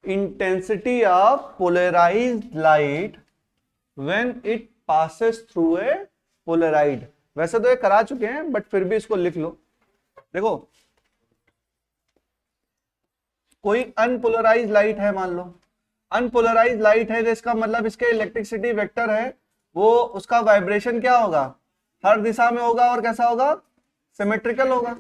Intensity of polarized light when it passes through a polaroid. वैसे तो ये करा चुके हैं बट फिर भी इसको लिख लो। देखो कोई अनपोलराइज्ड लाइट है, मान लो अनपोलराइज्ड लाइट है, तो इसका मतलब इसके इलेक्ट्रिसिटी वेक्टर है वो, उसका वाइब्रेशन क्या होगा, हर दिशा में होगा और कैसा होगा, सिमेट्रिकल होगा।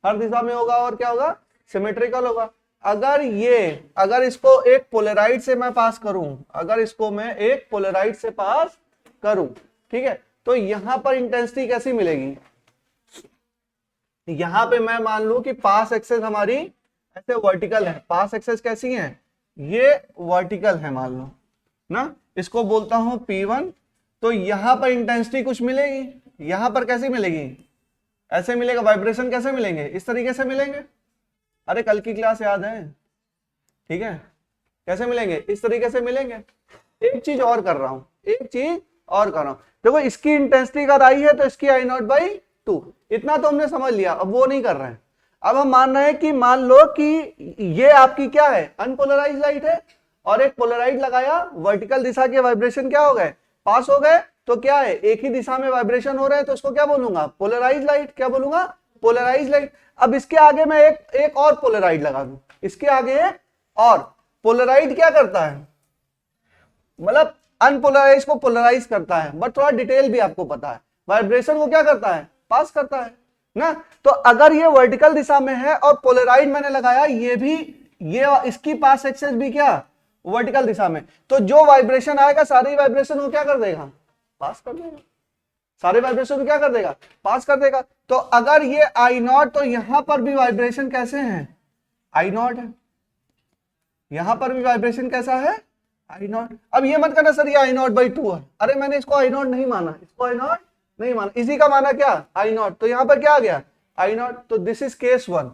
हर दिशा में होगा और क्या होगा, सिमेट्रिकल होगा। अगर इसको एक पोलराइड से मैं पास करूं, अगर इसको मैं एक पोलराइड से पास करूं, ठीक है, तो यहां पर इंटेंसिटी कैसी मिलेगी, यहां पे मैं मान लूं कि पास एक्सेस हमारी ऐसे वर्टिकल है, पास एक्सेस कैसी है, ये वर्टिकल है मान लो ना, इसको बोलता हूं P1। तो यहां पर इंटेंसिटी कुछ मिलेगी, यहां पर कैसी मिलेगी, ऐसे मिलेगा। वाइब्रेशन कैसे मिलेंगे, इस तरीके से मिलेंगे। अरे कल की क्लास याद है, ठीक है, कैसे मिलेंगे, इस तरीके से मिलेंगे। एक चीज और कर रहा हूं, एक चीज और कर रहा हूं, देखो इसकी इंटेंसिटी का आई है तो इसकी I0/2, इतना तो हमने समझ लिया। अब वो नहीं कर रहे हैं, अब हम मान रहे हैं कि मान लो कि ये आपकी क्या है, अनपोलराइज्ड लाइट है, और एक पोलराइड लगाया, वर्टिकल दिशा के वाइब्रेशन क्या हो गए, पास हो गए, तो क्या है, एक ही दिशा में वाइब्रेशन हो रहे हैं, तो इसको क्या बोलूंगा, पोलराइज्ड लाइट। क्या बोलूंगा, पोलराइज्ड लाइट। अब इसके आगे मैं एक और पोलराइड लगा दूं, इसके आगे एक और पोलराइड क्या करता है, मतलब अनपोलराइज को पोलराइज करता है, बट थोड़ा डिटेल भी आपको पता है, वाइब्रेशन को क्या करता है, पास करता है ना। तो अगर ये वर्टिकल दिशा में है और पोलराइड मैंने लगाया, ये भी, ये इसकी पास एक्सेस भी क्या, वर्टिकल दिशा में, तो जो वाइब्रेशन आएगा सारी वाइब्रेशन को क्या कर देगा, पास कर देगा। सारे वाइब्रेशन को क्या कर देगा, पास कर देगा। तो अगर ये I0, तो यहां पर भी वाइब्रेशन कैसे हैं, I0 है, यहां पर भी वाइब्रेशन कैसा है, I0। अब ये मत करना सर ये I0/2 है, अरे मैंने इसको I0 नहीं माना, इसको I0 नहीं माना, इसी का माना क्या, I0। तो यहां पर क्या आ गया, I0। तो दिस इज केस 1,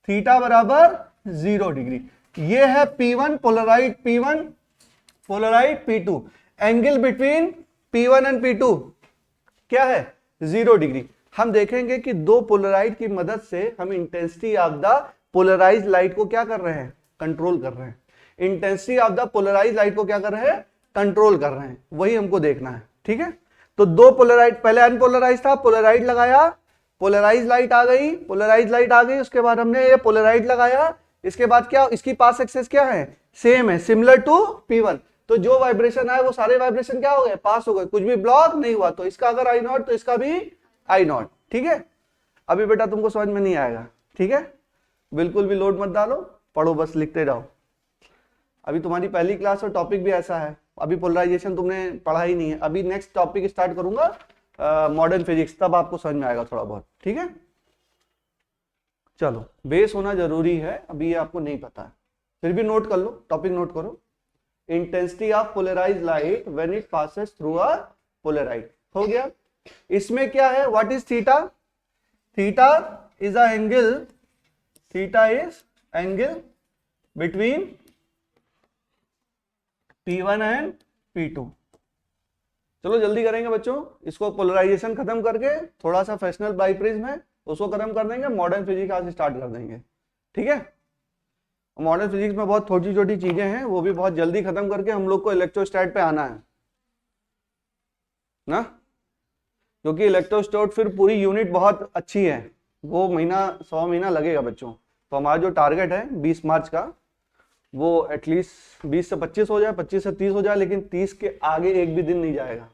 थीटा बराबर 0 डिग्री। ये है P1 Polaroid, P1 Polaroid, P2 angle between P1 and P2 क्या है, 0 डिग्री। हम देखेंगे कि दो पोलराइड की मदद से हम intensity of the polarized light को क्या कर रहे हैं, कंट्रोल कर रहे हैं। Intensity of the polarized light को क्या कर रहे हैं, कंट्रोल कर रहे हैं, वही हमको देखना है, ठीक है। तो दो पोलराइड, पहले अनपोलराइज था, पोलराइड लगाया, पोलराइज लाइट आ गई, पोलराइज लाइट आ गई, उसके बाद हमने ये पोलराइड लगाया, इसके बाद क्या, इसकी पास एक्सेस क्या है, सेम है, सिमिलर टू P1। तो जो वाइब्रेशन आए वो सारे वाइब्रेशन क्या हो गए, पास हो गए, कुछ भी ब्लॉक नहीं हुआ। तो इसका अगर I0 तो इसका भी I0, ठीक है। अभी बेटा तुमको समझ में नहीं आएगा, ठीक है, बिल्कुल भी लोड मत डालो, पढ़ो बस, लिखते जाओ। अभी तुम्हारी पहली क्लास और टॉपिक भी ऐसा है, अभी पोलराइजेशन तुमने पढ़ा ही नहीं है। अभी नेक्स्ट टॉपिक स्टार्ट करूंगा मॉडर्न फिजिक्स, तब आपको समझ में आएगा थोड़ा बहुत, ठीक है। चलो, बेस होना जरूरी है, अभी ये आपको नहीं पता है, फिर भी नोट कर लो, टॉपिक नोट करो। Intensity of polarized light when it passes through a polaroid, हो गया। इसमें क्या है, what is theta, theta is a angle, theta is angle between P1 and P2। चलो जल्दी करेंगे बच्चों, इसको पोलराइजेशन खत्म करके थोड़ा सा फ्रेशनल बाइप्रिज्म है उसको खत्म कर देंगे, मॉडर्न फिजिक्स आज स्टार्ट कर देंगे, ठीक है। मॉडर्न फिजिक्स में बहुत छोटी छोटी चीजें हैं, वो भी बहुत जल्दी खत्म करके हम लोग को इलेक्ट्रोस्टैट पे आना है ना, क्योंकि इलेक्ट्रोस्टैट फिर पूरी यूनिट बहुत अच्छी है, वो महीना 100 महीना लगेगा बच्चों। तो हमारा जो टारगेट है 20 मार्च का, वो एटलीस्ट 20 से 25 हो जाए, 25 से 30 हो जाए, लेकिन 30 के आगे एक भी दिन नहीं जाएगा,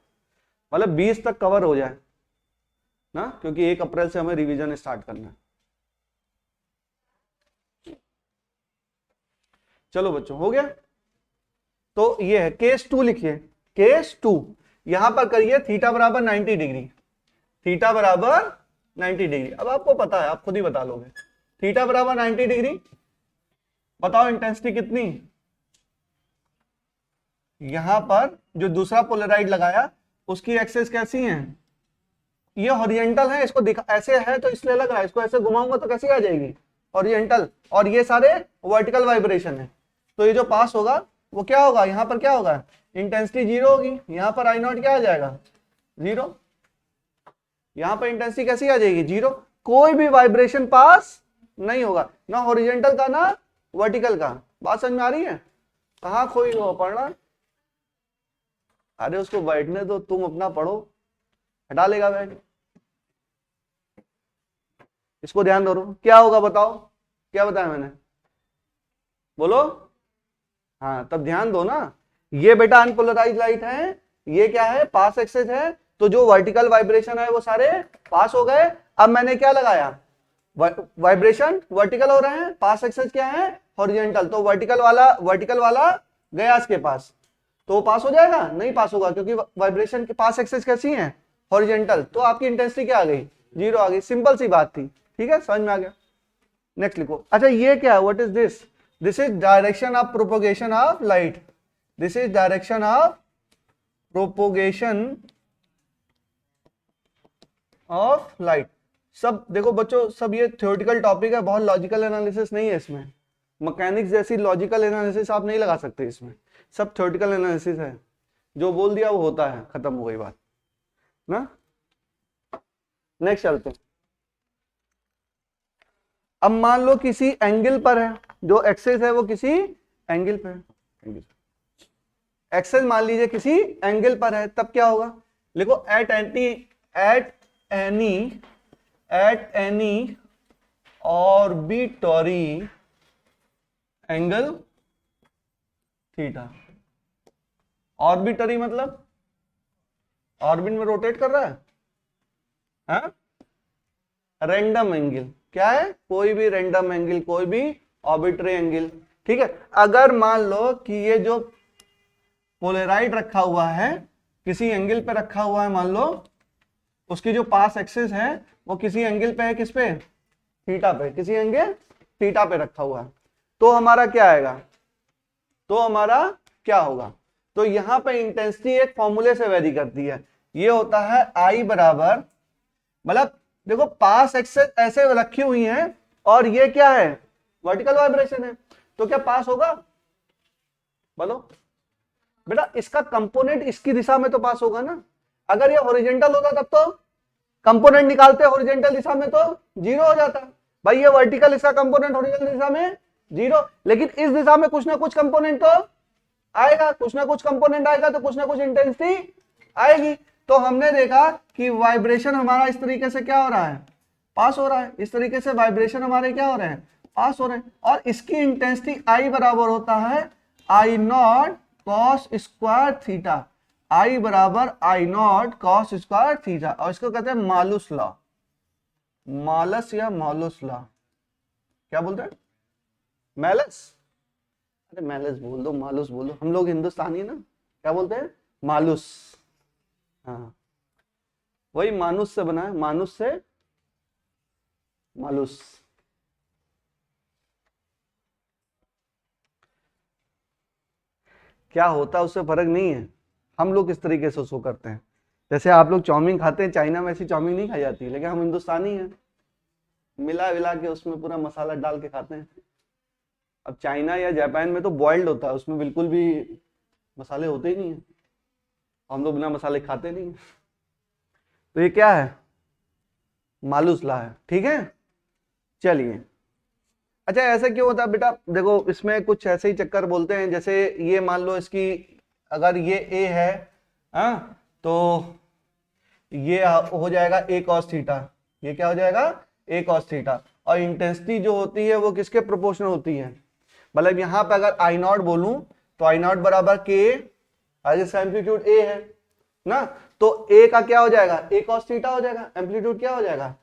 मतलब 20 तक कवर हो जाए ना, क्योंकि 1 अप्रैल से हमें रिवीजन स्टार्ट करना है। चलो बच्चों, हो गया। तो ये है केस 2, लिखिए केस 2, यहां पर करिए थीटा बराबर 90 डिग्री, थीटा बराबर 90 डिग्री। अब आपको पता है, आप खुद ही बता लोगे, थीटा बराबर 90 डिग्री। बताओ इंटेंसिटी कितनी, यहां पर जो दूसरा पोलराइड लगाया उसकी एक्सेस कैसी है, ये हॉरिजॉन्टल है, इसको दिखा ऐसे है तो इसलिए लग रहा है, इसको ऐसे घुमाऊंगा तो कैसी आ जाएगी, हॉरिजॉन्टल, और ये सारे वर्टिकल वाइब्रेशन है। तो ये जो पास होगा वो क्या होगा, यहाँ पर क्या होगा, इंटेंसिटी 0 होगी, यहाँ पर I0 क्या आ जाएगा, 0, यहाँ पर इंटेंसिटी कैसी आ जाएगी, 0, कोई भी वाइब्रेशन पास नहीं होगा, ना हॉरिजॉन्टल का ना वर्टिकल का। बात समझ में आ रही है? कहाँ खोई हो पढ़ना? अरे उसको बैठने दो, तुम अपना पढ़ो। हटा लेगा बैठ। इसको ध्यान दो। क्या होगा बताओ, क्या बताया मैंने? बोलो। हाँ तब ध्यान दो ना। ये बेटा अनपोलराइज लाइट है, ये क्या है? पास एक्सेस है। तो जो वर्टिकल वाइब्रेशन है वो सारे पास हो गए। अब मैंने क्या लगाया? वाइब्रेशन वर्टिकल हो रहे हैं, पास एक्सेस क्या है? हॉरिजॉन्टल। तो वर्टिकल वाला गया इसके पास, तो वो पास हो जाएगा? नहीं पास होगा, क्योंकि वाइब्रेशन के पास एक्सेस कैसी है? हॉरिजॉन्टल। तो आपकी इंटेंसिटी क्या आ गई? 0 आ गई। सिंपल सी बात थी। ठीक है, समझ में आ गया? नेक्स्ट लिखो। अच्छा ये क्या है? What is this? This is direction of propagation of light. This is direction of propagation of light. सब देखो बच्चों, सब ये थ्योरेटिकल टॉपिक है, बहुत लॉजिकल एनालिसिस नहीं है इसमें। मैकेनिक्स जैसी लॉजिकल एनालिसिस आप नहीं लगा सकते इसमें, सब थ्योरेटिकल एनालिसिस है। जो बोल दिया वो होता है, खत्म हो गई बात ना। नेक्स्ट चलते हैं। अब मान लो किसी एंगल पर है, जो एक्सेस है वो किसी एंगल पे है। एक्सेस मान लीजिए किसी एंगल पर है, तब क्या होगा? लिखो at any arbitrary angle theta. Arbitrary मतलब ऑर्बिट में रोटेट कर रहा है, हाँ? रैंडम एंगल क्या है? कोई भी रैंडम एंगल, कोई भी ऑर्बिटरी एंगल। ठीक है। अगर मान लो कि ये जो पोलराइड रखा हुआ है किसी एंगल पे रखा हुआ है, मान लो उसकी जो पास एक्सिस है वो किसी एंगल पे है, किस पे? थीटा पे। किसी एंगल थीटा पे रखा हुआ है, तो हमारा क्या आएगा? तो हमारा क्या होगा? तो यहां पे इंटेंसिटी एक फॉर्मूले से वेरी करती है। ये होता है आई बराबर, मतलब देखो पास एक्सेस ऐसे रखी हुई है और ये क्या है? वर्टिकल वाइब्रेशन है, तो क्या पास होगा? बोलो बेटा, इसका कंपोनेंट इसकी दिशा में तो पास होगा ना। अगर ये हॉरिजॉन्टल होता तब तो कंपोनेंट निकालते हॉरिजॉन्टल दिशा में तो 0 हो जाता। भाई ये वर्टिकल, इसका कंपोनेंट हॉरिजॉन्टल दिशा में 0, लेकिन इस दिशा में कुछ ना कुछ कंपोनेंट तो आएगा, कुछ ना कुछ कंपोनेंट आएगा, तो कुछ ना कुछ इंटेंसिटी आएगी। तो हमने देखा कि वाइब्रेशन हमारा इस तरीके से क्या हो रहा है? पास हो रहा है। इस तरीके से वाइब्रेशन हमारे क्या हो रहे हैं? पास हो रहे हैं। और इसकी इंटेंसिटी आई बराबर होता है आई नॉट कॉस स्क्वायर थीटा। आई बराबर I naught cos square theta, और इसको कहते हैं मालूस लॉ। मालस या मालूस लॉ, क्या बोलते हैं? मैलस? अरे मैलस बोल दो, मालूस बोल दो, हम लोग हिंदुस्तानी है ना, क्या बोलते हैं? मालूस। हाँ वही मानुस से बना है, मानुस से मालूस। क्या होता है उससे फर्क नहीं है, हम लोग किस तरीके से उसको करते हैं। जैसे आप लोग चाउमीन खाते हैं, चाइना में ऐसी चाउमीन नहीं खाई जाती, लेकिन हम हिंदुस्तानी हैं, मिला विला के उसमें पूरा मसाला डाल के खाते हैं। अब चाइना या जापान में तो बॉइल्ड होता है, उसमें बिल्कुल भी मसाले होते ही नहीं है, हम लोग बिना मसाले खाते नहीं है। तो ये क्या है? मालूस ला है। ठीक है, चलिए। अच्छा ऐसा क्यों होता है बेटा? देखो इसमें कुछ ऐसे ही चक्कर बोलते हैं, जैसे ये मान लो इसकी, अगर ये ए है, हाँ, तो ये हो जाएगा ए कॉस थीटा। ये क्या हो जाएगा? ए कॉस थीटा। और इंटेंसिटी जो होती है वो किसके प्रोपोर्शनल होती है? मतलब यहां पे अगर आई नॉट बोलूं तो आई नॉट बराबर के, इसका एम्पलीट्यूड ए है ना, तो ए का क्या हो जाएगा? ए कॉस थीटा हो जाएगा। एम्पलीट्यूड क्या हो जाएगा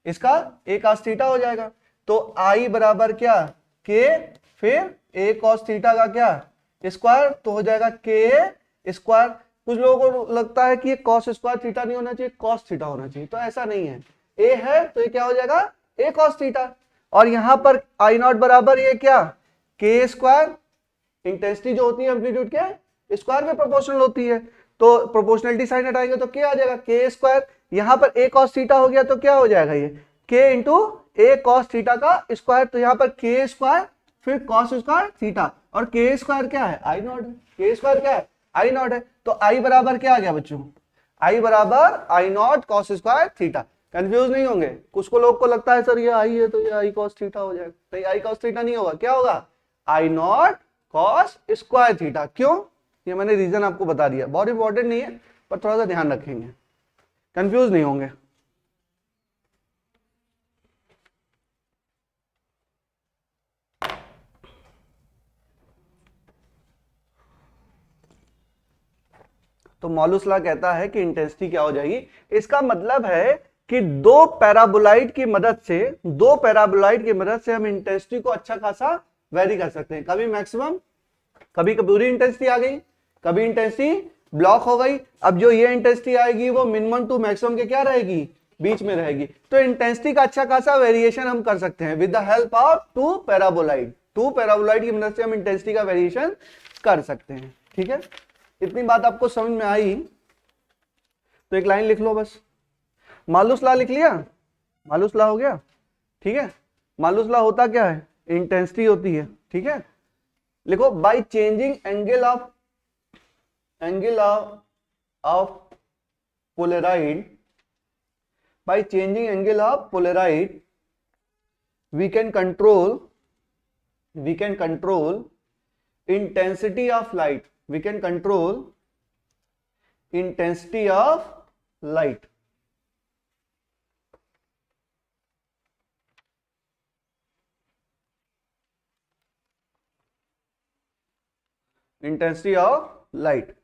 इसका? ए कॉस थीटा हो जाएगा। तो आई बराबर क्या? के, फिर ए कॉस थीटा का क्या? स्क्वायर, तो हो जाएगा के स्क्वायर। कुछ लोगों को लगता है कि ये कॉस स्क्वायर थीटा नहीं होना चाहिए, कॉस थीटा होना चाहिए, तो ऐसा नहीं है। ए है तो ये क्या हो जाएगा? ए कॉस थीटा। और यहां पर आई नॉट बराबर ये क्या? के स्क्वायर। इंटेंसिटी जो होती है एम्पलीट्यूड के स्क्वायर में प्रोपोर्शनल होती है, तो प्रोपोर्शनलिटी साइन हटाएंगे तो क्या आ जाएगा? के स्क्वायर। यहां पर ए कॉस थीटा हो गया तो क्या हो जाएगा? ये के इंटू ए कॉस थीटा का स्क्वायर, तो यहां पर के स्क्वायर फिर कॉस स्क्वायर थीटा, और के स्क्वायर क्या है? आई नॉट है। के स्क्वायर क्या है? आई नॉट है। तो आई बराबर क्या आ गया बच्चों? आई बराबर I naught cos square theta. Confuse नहीं होंगे। कुछ को लोग को लगता है सर ये आई है तो ये आई कॉस थीटा हो जाएगा, नहीं आई कॉस थीटा नहीं होगा, क्या होगा आई नॉट कॉस स्क्वायर थीटा। क्यों, ये मैंने रीजन आपको बता दिया, बहुत इंपॉर्टेंट नहीं है पर थोड़ा सा ध्यान रखेंगे, कंफ्यूज नहीं होंगे। तो मॉलुस लॉ कहता है कि इंटेंसिटी क्या हो जाएगी, इसका मतलब है कि दो पैराबोलाइड की मदद से हम इंटेंसिटी को अच्छा खासा वेरी कर सकते हैं। कभी मैक्सिमम, कभी पूरी इंटेंसिटी आ गई, कभी इंटेंसिटी ब्लॉक हो गई। अब जो ये इंटेंसिटी आएगी वो मिनिमम टू मैक्सिमम के क्या रहेगी, बीच में रहेगी। तो इंटेंसिटी का अच्छा खासा वेरिएशन हम कर सकते हैं with the help of two paraboloid की मदद से हम इंटेंसिटी का वेरिएशन कर सकते हैं। ठीक है, इतनी बात आपको समझ में आई तो एक लाइन लिख लो बस। मालूस लॉ लिख लिया, मालूस लॉ हो गया। ठीक है, मालूस लॉ होता क्या है, इंटेंसिटी होती है। ठीक है, लिखो by changing angle of Polaroid, by changing angle of polarite we can control intensity of light, we can control intensity of light। Intensity of light.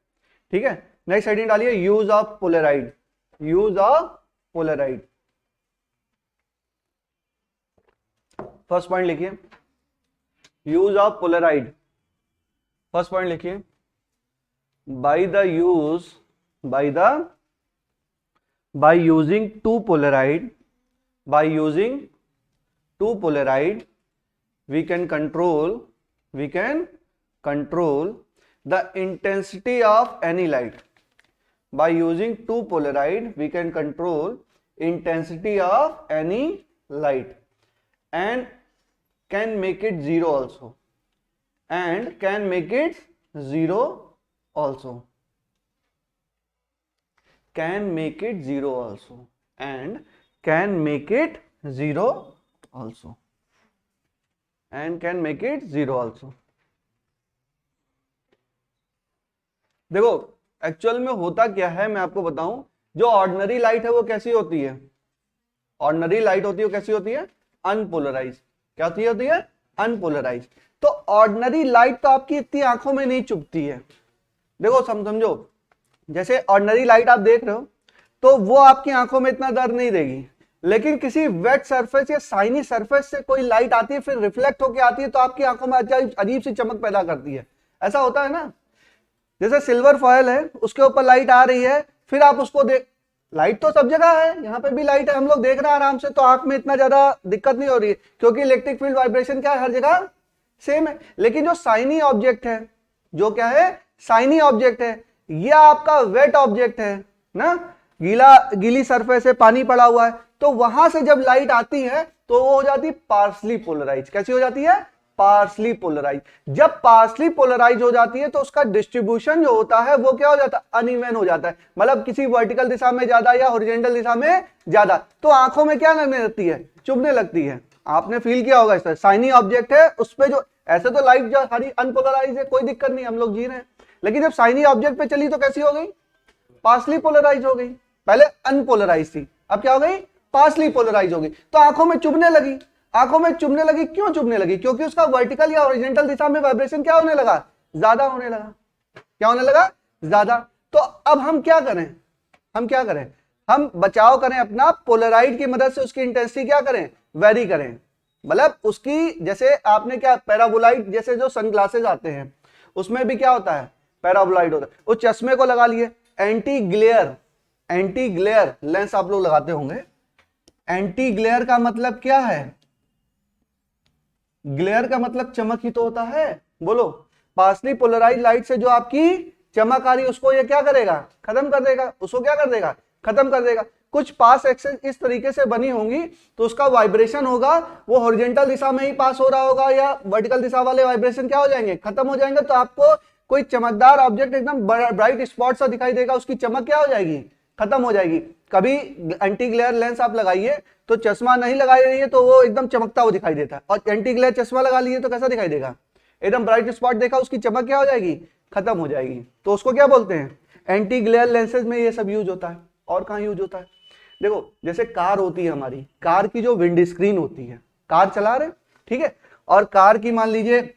ठीक है, नेक्स्ट हेडिंग डालिए use of polaroid, use of polaroid. First point लिखिए use of polaroid. First point लिखिए by using two polaride we can control the intensity of any light। By using two polaride we can control intensity of any light and can make it zero also, and can make it zero also, can make it zero also, and can make it zero also, and can make it zero also। देखो actual में होता क्या है मैं आपको बताऊं, जो ordinary light है वो कैसी होती है, ऑर्डिनरी लाइट होती है वो कैसी होती है, अनपोलराइज। क्या होती है अनपोलराइज। तो ऑर्डिनरी लाइट तो आपकी इतनी आंखों में नहीं चुभती है। देखो समझो, जैसे ऑर्डिनरी लाइट आप देख रहे हो तो वो आपकी आंखों में इतना दर्द नहीं देगी, लेकिन किसी वेट सरफेस या शाइनी सरफेस से कोई लाइट आती है फिर रिफ्लेक्ट होकर आती है तो आपकी आंखों में अजीब सी चमक पैदा करती है। ऐसा होता है ना, जैसे सिल्वर फॉयल है उसके ऊपर लाइट आ रही है, फिर आप उसको देख, लाइट तो सब जगह है, यहाँ पे भी लाइट है, हम लोग देख रहे हैं आराम से, तो आंख में इतना ज्यादा दिक्कत नहीं हो रही है क्योंकि इलेक्ट्रिक फील्ड वाइब्रेशन क्या है, हर जगह सेम है। लेकिन जो शाइनी ऑब्जेक्ट है, जो क्या है शाइनी ऑब्जेक्ट है, यह आपका वेट ऑब्जेक्ट है ना, गीली सरफेस है, पानी पड़ा हुआ है, तो वहां से जब लाइट आती है तो वो हो जाती है पार्शली पोलराइज। कैसी हो जाती है, पार्शली पोलराइज। जब पार्शली पोलराइज हो जाती है तो उसका डिस्ट्रीब्यूशन जो होता है वो क्या हो जाता है, अनइवन हो जाता है, मतलब किसी वर्टिकल दिशा में ज्यादा या हॉरिजॉन्टल दिशा में ज्यादा, तो आंखों में क्या लगने लगती है, चुभने लगती है। आपने फील किया होगा, इस तरह शाइनी ऑब्जेक्ट है उस पे जो, ऐसे तो लाइट जो सारी अनपोलराइज है, कोई दिक्कत नहीं, हम लोग जी रहे हैं, लेकिन जब शाइनी ऑब्जेक्ट पे चली तो कैसी हो गई, पार्शली पोलराइज हो गई। पहले अनपोलराइज थी, अब क्या हो गई, पार्शली पोलराइज हो गई, तो आंखों में चुभने लगी। आंखों में चुभने लगी, क्यों चुभने लगी, क्योंकि उसका वर्टिकल या हॉरिजॉन्टल दिशा में वाइब्रेशन क्या होने लगा, ज्यादा होने लगा। क्या होने लगा, ज्यादा। तो अब हम क्या करें, हम बचाव करें अपना, पोलराइड की मदद से उसकी इंटेंसिटी क्या करें, वेरी करें। मतलब उसकी, जैसे आपने क्या, पैराबोलाइड जैसे जो सनग्लासेस आते हैं उसमें भी क्या होता है, पैराबोलाइड होता है। उस चश्मे को लगा लिए, एंटी ग्लेयर लेंस आप लोग लगाते होंगे। एंटी ग्लेयर का मतलब क्या है, ग्लेयर का मतलब चमक ही तो होता है। बोलो, पार्शली पोलराइज लाइट से जो आपकी चमक आ रही है उसको ये क्या करेगा, खत्म कर देगा, उसको क्या कर देगा, खत्म कर देगा। कुछ पास एक्सेस इस तरीके से बनी होंगी तो उसका वाइब्रेशन होगा वो हॉरिजॉन्टल दिशा में ही पास हो रहा होगा, या वर्टिकल दिशा वाले वाइब्रेशन क्या हो जाएंगे, खत्म हो जाएंगे। तो आपको कोई चमकदार ऑब्जेक्ट एकदम ब्राइट स्पॉट सा दिखाई देगा, उसकी चमक क्या हो जाएगी, खत्म हो जाएगी। कभी एंटी ग्लेयर लेंस आप लगाइए तो चश्मा नहीं लगाए रहिए तो वो एकदम चमकता हुआ दिखाई देता है, और एंटी ग्लेयर चश्मा लगा लिए तो कैसा दिखाई देगा, एकदम ब्राइट स्पॉट देखा, उसकी चमक क्या हो जाएगी, खत्म हो जाएगी। तो उसको क्या बोलते हैं, एंटी ग्लेयर लेंसेज में ये सब यूज होता है। और कहाँ यूज होता है, देखो जैसे कार होती है हमारी, कार की जो विंड स्क्रीन होती है, कार चला रहे ठीक है, और कार की मान लीजिए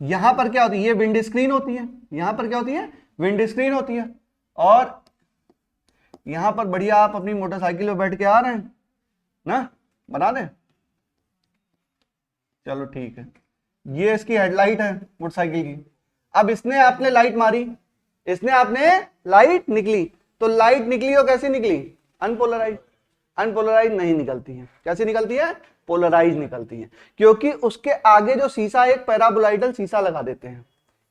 यहां पर क्या होती है, ये विंड स्क्रीन होती है, यहां पर क्या होती है, विंड स्क्रीन होती है, और यहां पर बढ़िया आप अपनी मोटरसाइकिल में बैठ के आ रहे हैं ना, बना दें, चलो ठीक है, ये इसकी हेडलाइट है मोटरसाइकिल की। अब इसने आपने लाइट मारी, इसने आपने लाइट निकली, तो लाइट निकली और कैसी निकली, अनपोलराइज। अनपोलराइज नहीं निकलती है, कैसी निकलती है, पोलराइज निकलती है, क्योंकि उसके आगे जो शीशा, एक पैराबोलाइडल शीशा लगा देते हैं।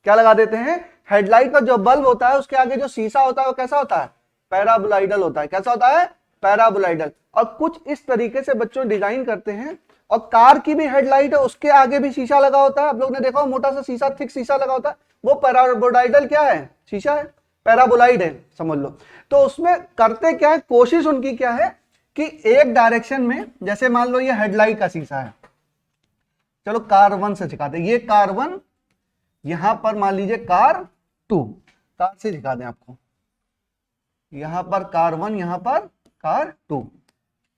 क्या लगा देते हैं, हेडलाइट का जो बल्ब होता है उसके आगे जो शीशा होता है वो कैसा होता है, पैराबोलाइडल होता है। कैसा होता है, पैराबोलाइडल। और कुछ इस तरीके से बच्चों डिजाइन करते हैं। और कार की भी हेडलाइट है, उसके आगे भी शीशा लगा होता है, आप लोग ने देखा मोटा सा शीशा, थिक शीशा लगा होता है, वो पैराबोलाइडल क्या है, शीशा है, पैराबोलाइड है समझ लो। तो उसमें करते क्या है, कोशिश उनकी क्या है कि एक डायरेक्शन में, जैसे मान लो ये हेडलाइट का शीशा है, चलो कार 1 से दिखाते, ये कार 1, यहां पर मान लीजिए कार 2, कार से दिखा दें आपको, यहां पर कार 1, यहां पर कार 2,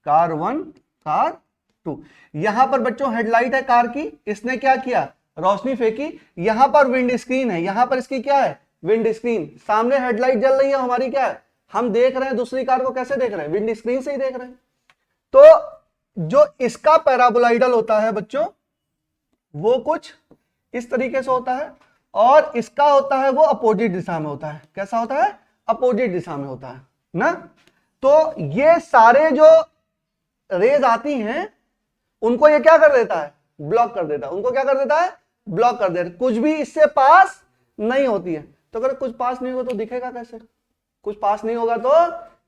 कार 1 कार 2। यहां पर बच्चों हेडलाइट है कार की, इसने क्या किया, रोशनी फेंकी, यहां पर विंड स्क्रीन है, यहां पर इसकी क्या है, विंड स्क्रीन, सामने हेडलाइट जल रही है हमारी, क्या है, हम देख रहे हैं दूसरी कार को, कैसे देख रहे हैं, विंड स्क्रीन से ही देख रहे हैं। तो जो इसका पैराबोलाइडल होता है बच्चों, वो कुछ इस तरीके से होता है, और इसका होता है वो अपोजिट दिशा में होता है। कैसा होता है, अपोजिट दिशा में होता है ना। तो ये सारे जो रेज आती हैं उनको ये क्या कर देता है, ब्लॉक कर देता है, उनको क्या कर देता है, ब्लॉक कर देता है, कुछ भी इससे पास नहीं होती है। तो अगर कुछ पास नहीं होगा तो दिखेगा कैसे, कुछ पास नहीं होगा तो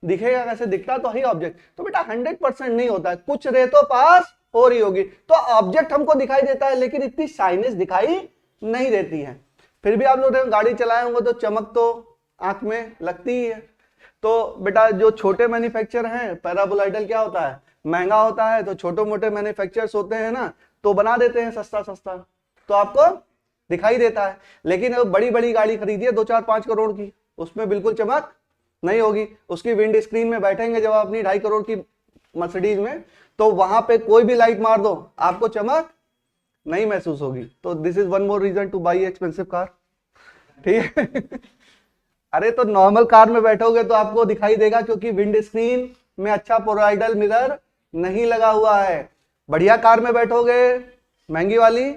दिखेगा कैसे, दिखता तो ही ऑब्जेक्ट। तो बेटा 100% नहीं होता है, कुछ रे तो पास हो रही होगी, तो ऑब्जेक्ट हमको दिखाई देता है, लेकिन इतनी शाइनेस दिखाई नहीं देती है। फिर भी आप लोग गाड़ी चलाए होंगे तो चमक तो आंख में लगती ही है। तो बेटा जो छोटे मैन्युफैक्चर हैं, पैराबोलाइडल क्या होता है, महंगा होता है, तो छोटे मोटे मैन्युफैक्चरर्स होते हैं ना, तो बना देते हैं सस्ता सस्ता, तो आपको दिखाई देता है। लेकिन अब बड़ी बड़ी गाड़ी खरीदिए 2-4-5 करोड़ की, उसमें बिल्कुल चमक नहीं होगी। उसकी विंड स्क्रीन में बैठेंगे जब आप अपनी 2.5 करोड़ की मर्सिडीज में, तो वहां पे कोई भी लाइट मार दो आपको चमक नहीं महसूस होगी। तो this is one more reason to buy expensive car, ठीक है। अरे तो नॉर्मल कार में बैठोगे तो आपको दिखाई देगा, क्योंकि विंड स्क्रीन में अच्छा पोलराइडल मिरर नहीं लगा हुआ है। बढ़िया कार में बैठोगे, महंगी वाली,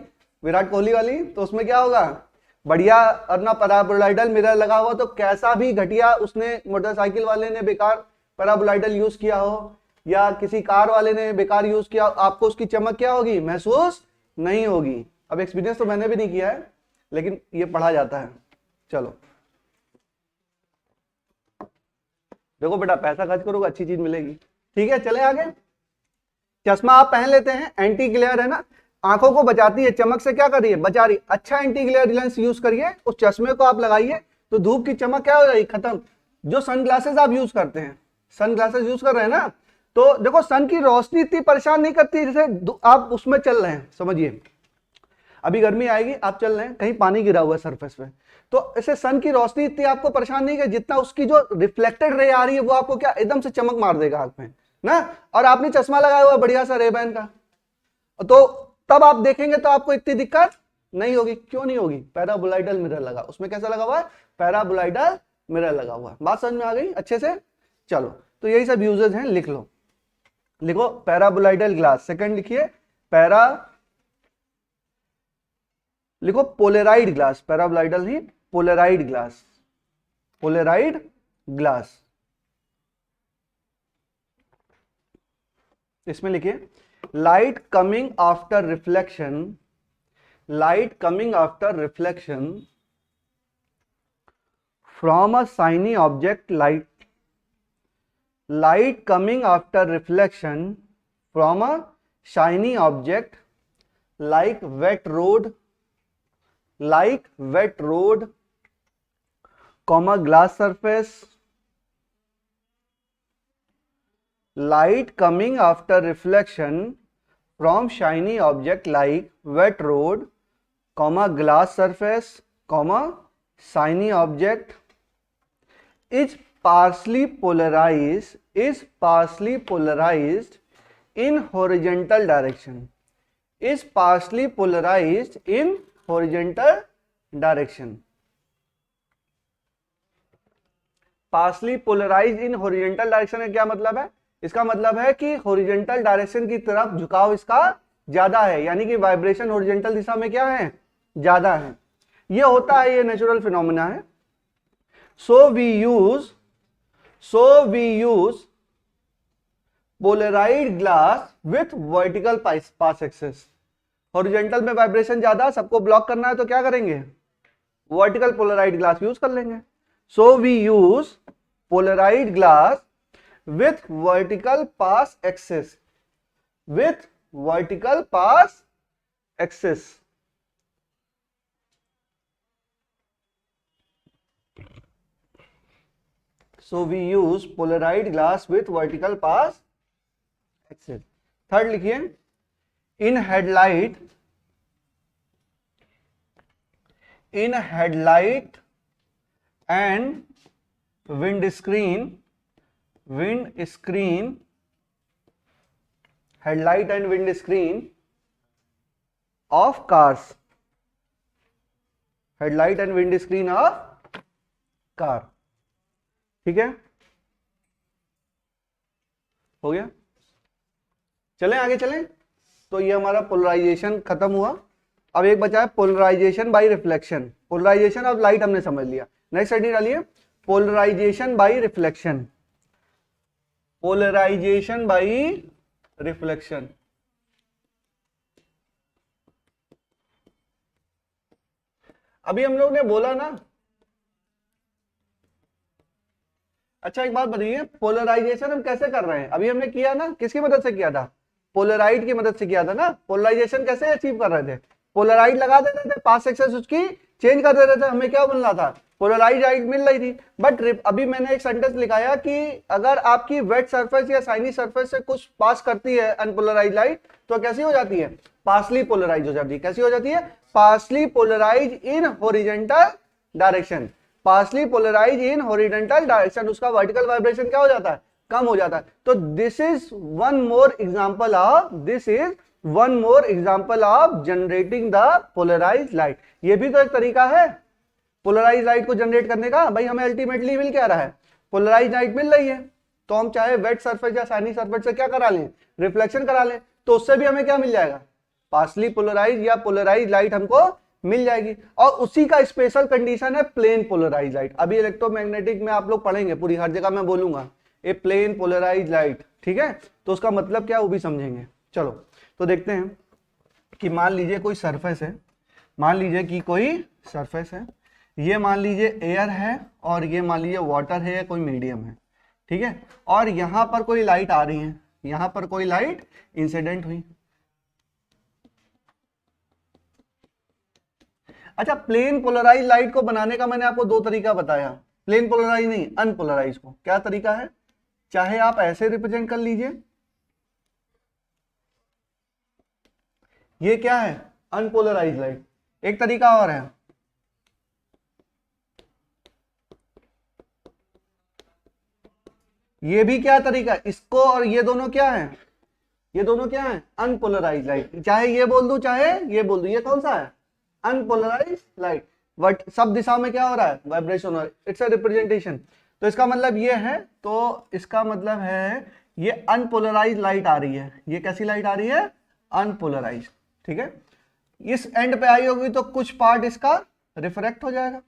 विराट कोहली वाली, तो उसमें क्या होगा, बढ़िया और ना पैराबोलाइडल मिरर लगा हुआ, तो कैसा भी घटिया उसने मोटरसाइकिल वाले ने बेकार पैराबोलाइडल यूज किया हो, या किसी कार वाले ने बेकार यूज किया, आपको उसकी चमक क्या होगी, महसूस नहीं होगी। अब एक्सपीरियंस तो मैंने भी नहीं किया है, लेकिन ये पढ़ा जाता है। चलो देखो बेटा, पैसा खर्च करोगे अच्छी चीज मिलेगी, ठीक है। चले आगे, चश्मा आप पहन लेते हैं, एंटी ग्लेयर है ना, आंखों को बचाती है, चमक से क्या कर रही है, बचा रही। अच्छा एंटी ग्लेयर लेंस यूज करिए, उस चश्मे को आप लगाइए तो धूप की चमक क्या हो जाएगी, खत्म। जो सनग्लासेस आप यूज करते हैं, सनग्लासेस यूज कर रहे हैं ना, तो देखो सन की रोशनी इतनी परेशान नहीं करती, जैसे आप उसमें चल रहे हैं, समझिए अभी गर्मी आएगी, आप चल रहे हैं, कहीं पानी गिरा हुआ है सरफेस पे, तो ऐसे सन की रोशनी इतनी आपको परेशान नहीं कर, जितना उसकी जो रिफ्लेक्टेड रे आ रही है वो आपको क्या एकदम से चमक मार देगा आंख में ना। और आपने चश्मा लगाया हुआ बढ़िया सा रेबैन का, तो तब आप देखेंगे तो आपको इतनी दिक्कत नहीं होगी। क्यों नहीं होगी, पैराबोलाइडल मिरर लगा, उसमें कैसा लगा हुआ है, पैराबोलाइडल मिरर लगा हुआ है। बात समझ में आ गई अच्छे से। चलो तो यही सब यूजेज हैं, लिख लो, लिखो पैराबोलाइडल ग्लास। सेकंड लिखिए लिखो पोलराइड ग्लास, पैराबोलाइडल ही, पोलराइड ग्लास, पोलराइड ग्लास। इसमें लिखिए light coming after reflection, light coming after reflection from a shiny object, light coming after reflection from a shiny object like wet road, like wet road, comma glass surface, light coming after reflection from shiny object like wet road, comma glass surface, comma shiny object is partially polarized in horizontal direction, is partially polarized in horizontal direction. Partially polarize in horizontal direction का क्या मतलब है? इसका मतलब है कि horizontal direction की तरफ झुकाव इसका ज्यादा है, यानी कि वाइब्रेशन हॉरिजॉन्टल दिशा में क्या है? ज्यादा है। ये होता है, ये नेचुरल फिनोमेना है। So we use polarized glass with vertical pass axis. Horizontal में वाइब्रेशन ज्यादा, सबको ब्लॉक करना है तो क्या करेंगे? वर्टिकल पोलराइज्ड ग्लास यूज कर लेंगे। So we use polarized glass with vertical pass axis. With vertical pass axis. So we use polarized glass with vertical pass axis. Third लिखिए, in headlight and windscreen, headlight and windscreen of cars, headlight and wind screen of car. ठीक है, हो गया। चलें आगे चलें। तो ये हमारा पोलराइजेशन खत्म हुआ। अब एक बचा है polarization by reflection. Polarization of light हमने समझ लिया। नेक्स्ट स्टडी डालिए, polarization by reflection. Polarization by reflection. अभी हम लोग ने बोला ना, अच्छा एक बात बताइए, पोलराइजेशन हम कैसे कर रहे हैं? अभी हमने किया ना, किसकी मदद से किया था? पोलराइड की मदद से किया था ना। पोलराइजेशन कैसे अचीव कर रहे थे? पोलराइड लगा देते थे, पास एक्सेस उसकी चेंज कर देते थे, हमें क्या बन रहा था? पोलराइज लाइट मिल रही थी। बट अभी मैंने एक सेंटेंस लिखाया कि अगर आपकी वेट सरफेस या शाइनी सरफेस से कुछ पास करती है अनपोलराइज लाइट, तो कैसी हो जाती है? पार्शली पोलराइज हो जाती है। कैसी हो जाती है? Partially polarize in horizontal direction. Partially polarize in horizontal direction, उसका वर्टिकल वाइब्रेशन क्या हो जाता है? कम हो जाता है। तो this is one more example of generating the polarize light. ये भी तो एक तरीका है पोलराइज लाइट को जनरेट करने का। भाई हमें अल्टीमेटली मिल क्या रहा है? पोलराइज लाइट मिल रही है, तो हम चाहे वेट सरफेस या शाइनी सरफेस से क्या करा लें? रिफ्लेक्शन करा लें, तो उससे भी हमें क्या मिल जाएगा? पार्शली पोलराइज या पोलराइज लाइट हमको मिल जाएगी। और उसी का स्पेशल कंडीशन है प्लेन पोलराइज लाइट। अभी इलेक्ट्रोमैग्नेटिक में आप लोग पढ़ेंगे, पूरी हर जगह मैं बोलूंगा ए प्लेन पोलराइज लाइट। ठीक है, तो उसका मतलब क्या वो भी समझेंगे। चलो तो देखते हैं कि मान लीजिए कोई सरफेस है, मान लीजिए कि कोई सरफेस है, ये मान लीजिए एयर है और ये मान लीजिए वाटर है या कोई मीडियम है। ठीक है, और यहां पर कोई लाइट आ रही है, यहां पर कोई लाइट इंसिडेंट हुई। अच्छा, प्लेन पोलराइज लाइट को बनाने का मैंने आपको दो तरीका बताया। प्लेन पोलराइज नहीं, अनपोलराइज को। क्या तरीका है? चाहे आप ऐसे रिप्रेजेंट कर लीजिए, ये क्या है? Unpolarize light. एक तरीका और है, ये भी क्या तरीका? इसको और ये दोनों क्या है? ये दोनों क्या है? Unpolarize light. चाहे ये बोल दूं चाहे ये बोल दूं, ये कौन सा है? Unpolarize light. बट सब दिशा में क्या हो रहा है? वाइब्रेशन हो रहा है। It's a representation. तो इसका मतलब ये है, तो इसका मतलब है ये अनपोलराइज लाइट आ रही है। ये कैसी लाइट आ रही है? अनपोलराइज। ठीक है, इस एंड पे आई होगी तो कुछ पार्ट इसका रिफ्रेक्ट हो जाएगा।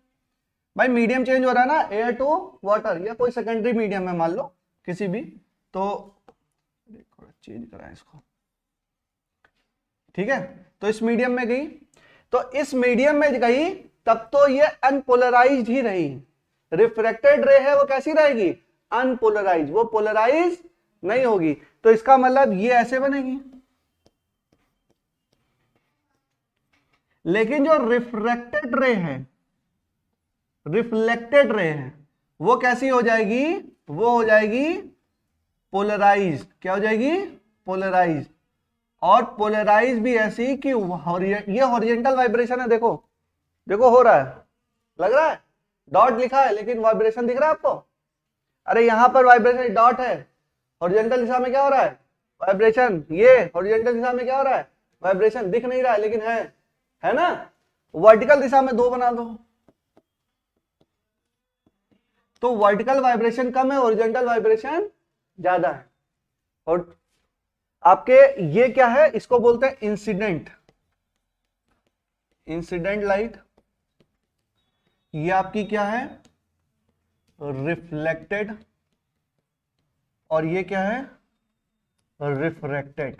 भाई मीडियम चेंज हो रहा है ना, एयर टू वाटर या कोई सेकेंडरी मीडियम है मान लो किसी भी, तो चेंज करा इसको। ठीक है, तो इस मीडियम में गई, तो इस मीडियम में गई तब तो ये अनपोलराइज्ड ही रही। रिफ्रेक्टेड रे है वो कैसी रहेगी? अनपोलराइज, वो पोलराइज नहीं होगी। तो इसका मतलब ये ऐसे बनेगी, लेकिन जो रिफ्रैक्टेड रे है वो कैसी हो जाएगी, वो हो जाएगी पोलराइज्ड। क्या हो जाएगी, पोलराइज्ड। और पोलराइज भी ऐसी कि ये हॉरिजॉन्टल वाइब्रेशन है, देखो देखो हो रहा है, लग रहा है डॉट लिखा है लेकिन वाइब्रेशन दिख रहा है आपको। अरे यहां पर वाइब्रेशन डॉट है, हॉरिजॉन्टल दिशा में क्या हो रहा है, वाइब्रेशन। ये हॉरिजॉन्टल दिशा में क्या हो रहा है, वाइब्रेशन। दिख नहीं रहा है लेकिन है ना। वर्टिकल दिशा में 2 बना दो, तो वर्टिकल वाइब्रेशन कम है, हॉरिजॉन्टल वाइब्रेशन ज्यादा है। और आपके ये क्या है, इसको बोलते हैं इंसिडेंट लाइट। ये आपकी क्या है, रिफ्लेक्टेड। और ये क्या है, रिफ्रैक्टेड।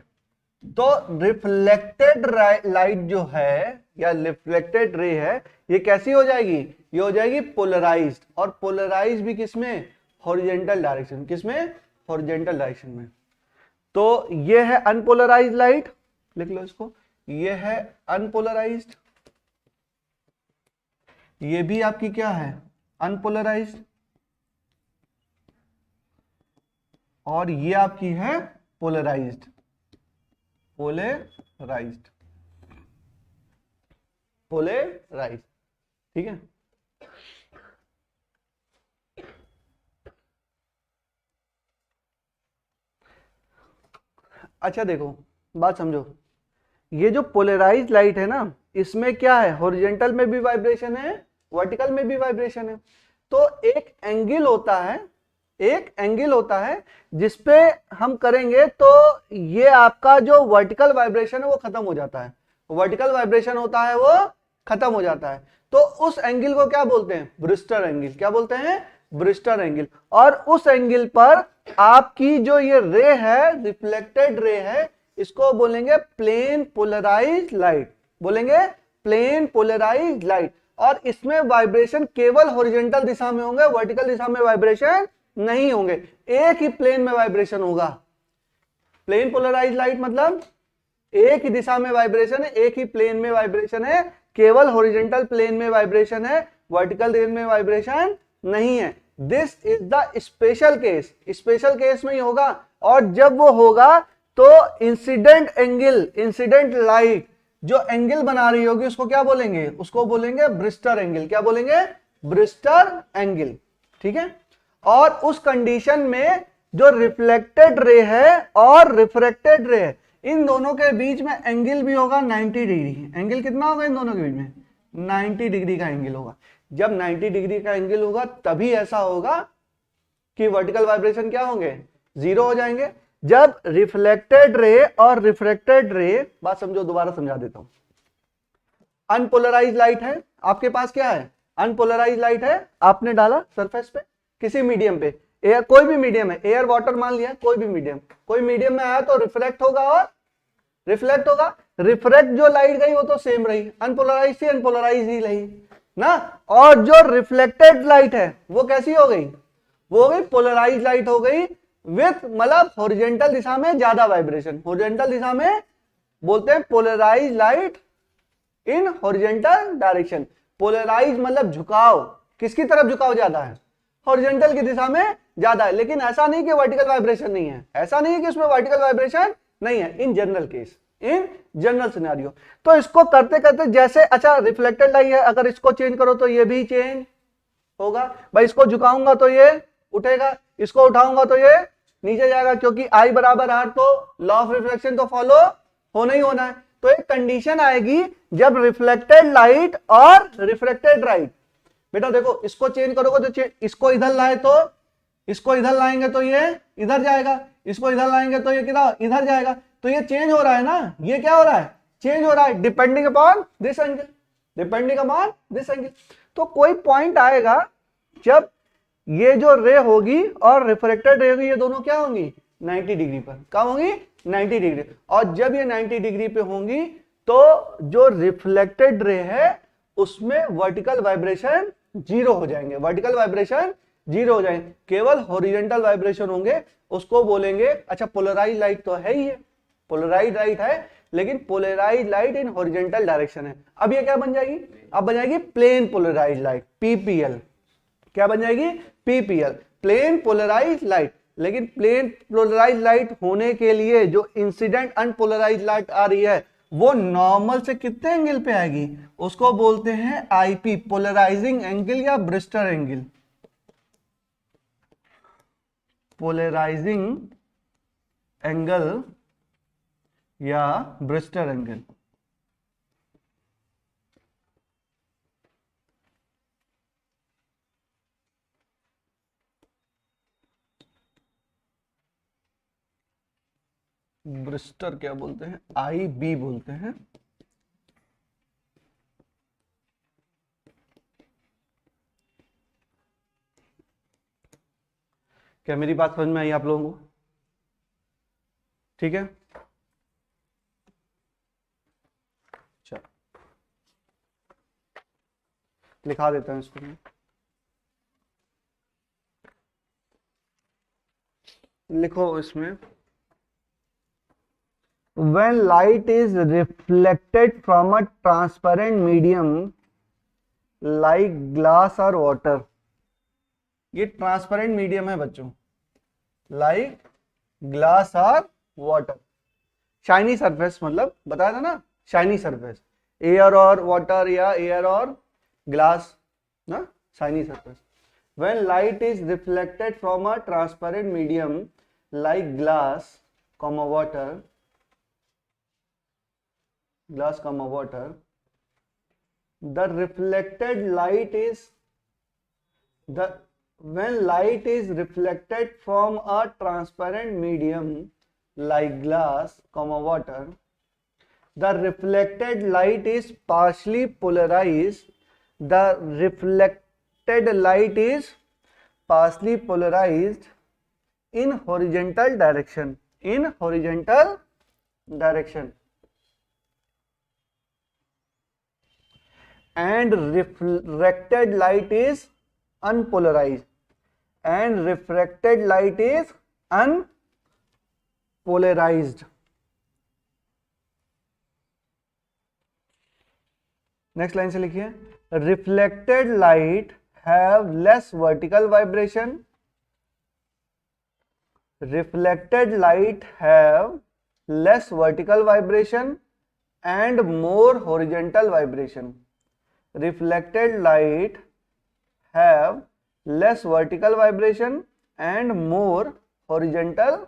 तो रिफ्लेक्टेड लाइट जो है या रिफ्लेक्टेड रे है, ये कैसी हो जाएगी, ये हो जाएगी पोलराइज्ड। और पोलराइज भी किसमें, हॉरिजॉन्टल डायरेक्शन। किसमें, हॉरिजॉन्टल डायरेक्शन में। तो ये है अनपोलराइज्ड लाइट, लिख लो इसको, ये है अनपोलराइज्ड। ये भी आपकी क्या है, अनपोलराइज्ड। और ये आपकी है पोलराइज्ड, पोलराइज्ड। ठीक है। अच्छा देखो बात समझो, ये जो पोलराइज्ड लाइट है ना, इसमें क्या है, हॉरिजॉन्टल में भी वाइब्रेशन है, वर्टिकल में भी वाइब्रेशन है। तो एक एंगल होता है जिसपे हम करेंगे तो ये आपका जो वर्टिकल वाइब्रेशन है वो खत्म हो जाता है, वर्टिकल वाइब्रेशन होता है वो खत्म हो जाता है। तो उस एंगल को क्या बोलते हैं, ब्रिस्टर एंगल। क्या बोलते हैं, ब्रिस्टर एंगल। और उस एंगल पर आपकी जो ये रे है, रिफ्लेक्टेड रे है, इसको बोलेंगे प्लेन पोलराइज्ड लाइट। बोलेंगे प्लेन पोलराइज्ड लाइट। और इसमें वाइब्रेशन केवल हॉरिजॉन्टल दिशा में होंगे, वर्टिकल दिशा में वाइब्रेशन नहीं होंगे, एक ही प्लेन में वाइब्रेशन होगा। प्लेन पोलराइज्ड लाइट मतलब एक ही दिशा में वाइब्रेशन है, एक ही प्लेन में वाइब्रेशन है, केवल हॉरिजॉन्टल प्लेन में वाइब्रेशन है, वर्टिकल प्लेन में वाइब्रेशन नहीं है। This is the special case. Special case में ही होगा। और जब वो होगा तो इंसिडेंट एंगल, इंसिडेंट लाइट जो एंगल बना रही होगी उसको क्या बोलेंगे, उसको बोलेंगे ब्रिस्टर एंगल। क्या बोलेंगे, ब्रिस्टर एंगल। ठीक है। और उस कंडीशन में जो रिफ्लेक्टेड रे है और रिफ्रैक्टेड रे है, इन दोनों के बीच में एंगल भी होगा 90 डिग्री। एंगल कितना होगा इन दोनों के बीच में, 90 डिग्री का एंगल होगा। जब 90 डिग्री का एंगल होगा तभी ऐसा होगा कि वर्टिकल वाइब्रेशन क्या होंगे, 0 हो जाएंगे। जब रिफ्लेक्टेड रे और रिफ्रैक्टेड रे, बात समझो, दोबारा समझा देता हूं। अनपोलराइज्ड लाइट है आपके पास, क्या है, अनपोलराइज्ड लाइट है, आपने डाला सरफेस पे किसी मीडियम पे, एयर, कोई भी मीडियम है, एयर वाटर मान लिया, कोई भी मीडियम, कोई मीडियम में आया तो रिफ्लेक्ट होगा और रिफ्लेक्ट होगा। रिफ्लेक्ट जो लाइट गई वो तो सेम रही, अनपोलराइज्ड थी, अनपोलराइज्ड ही रही ना। और जो रिफ्लेक्टेड लाइट है वो कैसी हो गई, वो हो गई पोलराइज्ड लाइट हो गई, विथ मतलब हॉरिजॉन्टल दिशा में ज्यादा वाइब्रेशन। हॉरिजॉन्टल दिशा में बोलते हैं polarized light in horizontal direction. Polarized मतलब झुकाव, किसकी तरफ झुकाव ज्यादा है, हॉरिजॉन्टल की दिशा में ज्यादा है। लेकिन ऐसा नहीं कि वर्टिकल वाइब्रेशन नहीं है, ऐसा नहीं है कि उसमें वर्टिकल वाइब्रेशन नहीं है, in general case, in general scenario. तो इसको करते करते जैसे, अच्छा रिफ्लेक्टेड लाइट है, अगर इसको चेंज करो तो ये भी चेंज होगा। भाई इसको झुकाऊंगा तो ये उठेगा, इसको उठाऊंगा तो ये नीचे जाएगा, क्योंकि I बराबर R, तो लॉ ऑफ रिफ्लेक्शन तो फॉलो होना ही होना है। तो एक कंडीशन आएगी जब रिफ्लेक्टेड लाइट और रिफ्रैक्टेड लाइट, बेटा देखो इसको चेंज करोगे तो इसको इधर लाए तो, इसको इधर लाएंगे तो ये इधर जाएगा, इसको इधर लाएंगे तो ये किधर, इधर जाएगा। तो ये चेंज हो रहा है ना, ये क्या हो रहा है, चेंज हो रहा है, depending upon this angle, depending upon this angle. तो कोई पॉइंट आएगा जब ये जो रे होगी और रिफ्रैक्टेड रे होगी, ये दोनों क्या होंगी, 90 डिग्री पर। कब होंगी, 90 डिग्री। और जब ये 90 डिग्री पे होंगी तो जो रिफ्लेक्टेड रे है उसमें वर्टिकल वाइब्रेशन 0 हो जाएंगे, वर्टिकल वाइब्रेशन 0 हो जाएंगे, केवल हॉरिजॉन्टल वाइब्रेशन होंगे। उसको बोलेंगे, अच्छा पोलराइज्ड लाइट तो है ही है, पोलराइज्ड लाइट है, लेकिन polarize light in horizontal direction है। अब ये क्या बन जाएगी, अब बन जाएगी प्लेन पोलराइज लाइट, पीपीएल। क्या बन जाएगी, पीपीएल, प्लेन पोलराइज लाइट। लेकिन प्लेन पोलराइज लाइट होने के लिए जो इंसिडेंट अनपोलराइज लाइट आ रही है वो नॉर्मल से कितने एंगल पे आएगी, उसको बोलते हैं आईपी, पोलराइजिंग एंगल या ब्रिस्टर एंगल, पोलराइजिंग एंगल या ब्रिस्टर एंगल। ब्रिस्टर क्या बोलते हैं, आई बी बोलते हैं। क्या मेरी बात समझ में आई आप लोगों को, ठीक है। चलो लिखा देता हूं इसको मैं, लिखो इसमें, when light is reflected from a transparent medium like glass or water, ये ट्रांसपेरेंट मीडियम है बच्चों, लाइक ग्लास और वाटर, शाइनी सरफेस, मतलब बताया था ना, शाइनी सरफेस, एयर और वाटर या एयर और ग्लास ना, shiny surface. when light is reflected from a transparent medium like glass comma water, glass comma water, the reflected light is the when light is reflected from a transparent medium like glass comma water, the reflected light is partially polarized, the reflected light is partially polarized in horizontal direction, in horizontal direction, and refracted light is unpolarized, and refracted light is unpolarized. Next line से लिखिए, reflected light have less vertical vibration, reflected light have less vertical vibration and more horizontal vibration, reflected light have less vertical vibration and more horizontal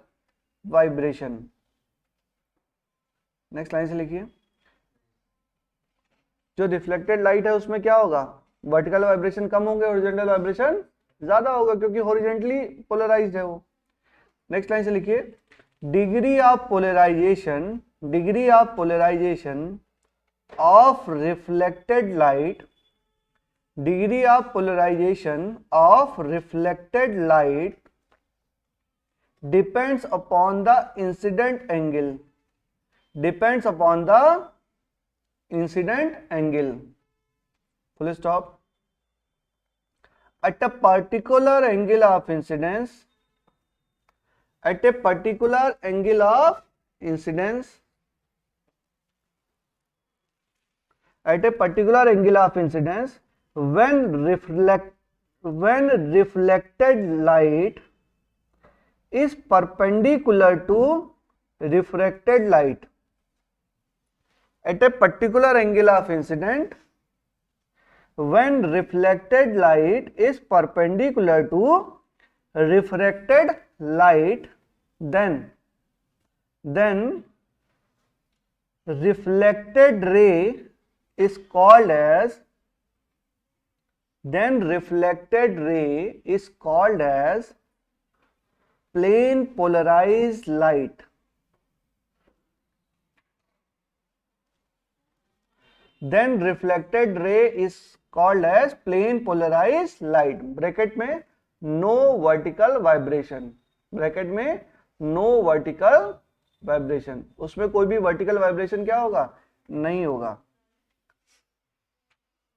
vibration. Next line से लिखिए, जो reflected light है उसमें क्या होगा, vertical vibration कम होंगे, horizontal vibration ज्यादा होगा, क्योंकि हॉरिजॉन्टली पोलराइज्ड है वो। नेक्स्ट लाइन से लिखिए, degree of polarization, degree of polarization of reflected light, degree of polarization of reflected light depends upon the incident angle, depends upon the incident angle, full stop, at a particular angle of incidence, at a particular angle of incidence, at a particular angle of incidence, when reflected light is perpendicular to refracted light, at a particular angle of incident, when reflected light is perpendicular to refracted light, then reflected ray is called as, then reflected ray is called as plane polarized light, then reflected ray is called as plane polarized light, bracket में no vertical vibration, bracket में no vertical vibration, उसमें कोई भी vertical vibration क्या होगा, नहीं होगा,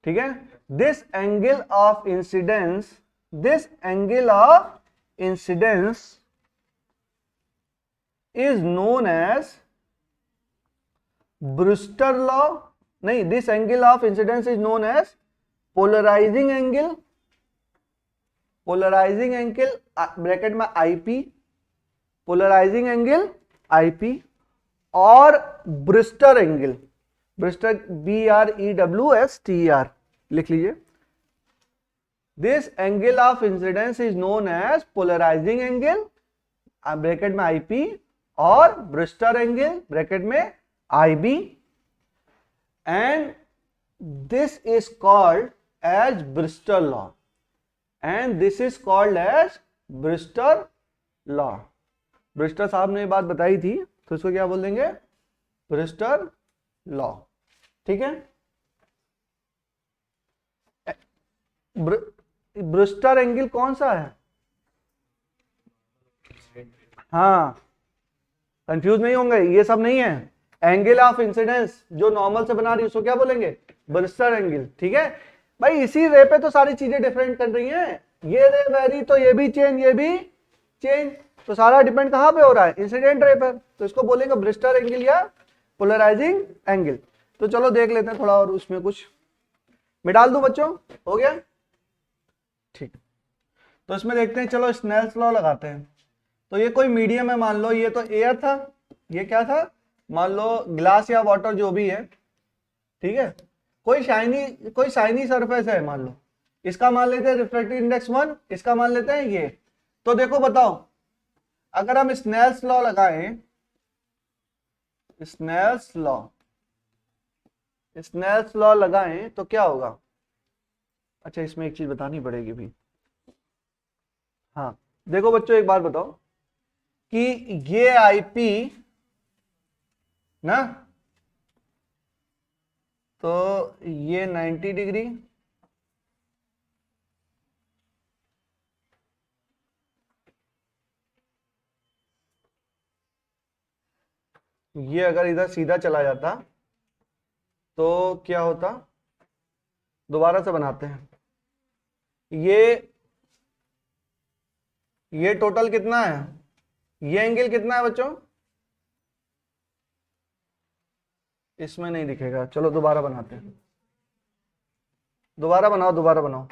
ठीक है। This angle of incidence, this angle of incidence is known as Brewster law, नहीं, this angle of incidence is known as polarising angle, polarising angle bracket में आईपी, पोलराइजिंग एंगल आईपी, और Brewster angle, Brewster BREWSTER लिख लीजिए। This angle of incidence is known as polarising angle bracket में IP, और Brewster angle bracket में IB, and this is called as Brewster law, and this is called as Brewster law. Brewster साहब ने ये बात बताई थी, तो इसको क्या बोल देंगे, ब्रूस्टर लॉ। ठीक है, ब्रूस्टर एंगल कौन सा है? हाँ, कंफ्यूज नहीं होंगे, ये सब नहीं है। एंगल ऑफ इंसिडेंस जो नॉर्मल से बना रही है उसको क्या बोलेंगे, ब्रूस्टर एंगल। ठीक है भाई, इसी रे पे तो सारी चीजें डिफरेंट कर रही हैं, ये रे वेरी तो ये भी चेंज, ये भी चेंज, तो सारा डिपेंड कहां पे हो रहा है, इंसिडेंट रे पर, तो इसको बोलेंगे ब्रूस्टर एंगल या पोलराइजिंग एंगल। तो चलो देख लेते हैं थोड़ा और, उसमें कुछ मैं डाल दूं बच्चों, हो गया ठीक। तो इसमें देखते हैं, चलो स्नेल्स लॉ लगाते हैं। तो ये कोई मीडियम है, मान लो ये तो एयर था, ये क्या था, मान लो ग्लास या वाटर जो भी है, ठीक है, कोई शाइनी सरफेस है, मान लो इसका मान लेते हैं रिफ्रैक्टिव इंडेक्स 1, इसका मान लेते हैं ये। तो देखो बताओ, अगर हम स्नेल्स लॉ लगाएं, स्नेल्स लॉ लगाएं तो क्या होगा। अच्छा, इसमें एक चीज बतानी पड़ेगी भी। हाँ देखो बच्चों, एक बात बताओ कि ये आईपी ना, तो ये 90 डिग्री, ये अगर इधर सीधा चला जाता तो क्या होता, दोबारा से बनाते हैं। ये टोटल कितना है, ये एंगल कितना है बच्चों, इसमें नहीं दिखेगा, चलो दोबारा बनाते हैं, दोबारा बनाओ।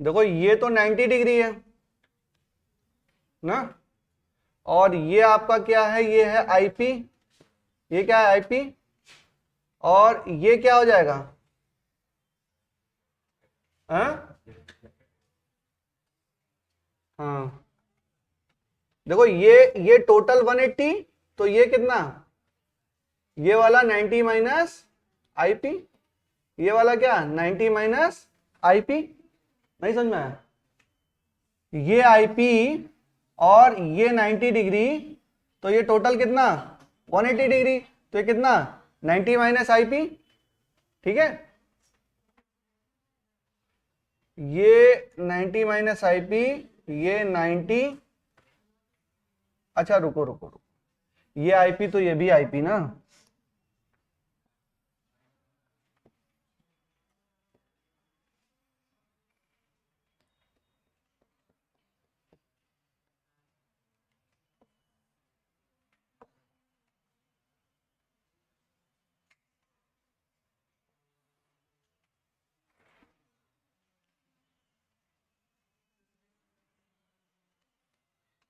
देखो ये तो 90 डिग्री है ना, और ये आपका क्या है, ये है आईपी, ये क्या है आईपी, और ये क्या हो जाएगा, हाँ देखो ये टोटल 180, तो ये कितना, ये वाला 90 माइनस आईपी, ये वाला क्या 90 माइनस आईपी, नहीं समझ में आया, ये आईपी और ये 90 डिग्री, तो ये टोटल कितना 180 डिग्री, तो ये कितना 90 माइनस आईपी। ठीक है, ये 90 माइनस आईपी, ये 90, अच्छा रुको, ये आईपी तो ये भी आईपी ना,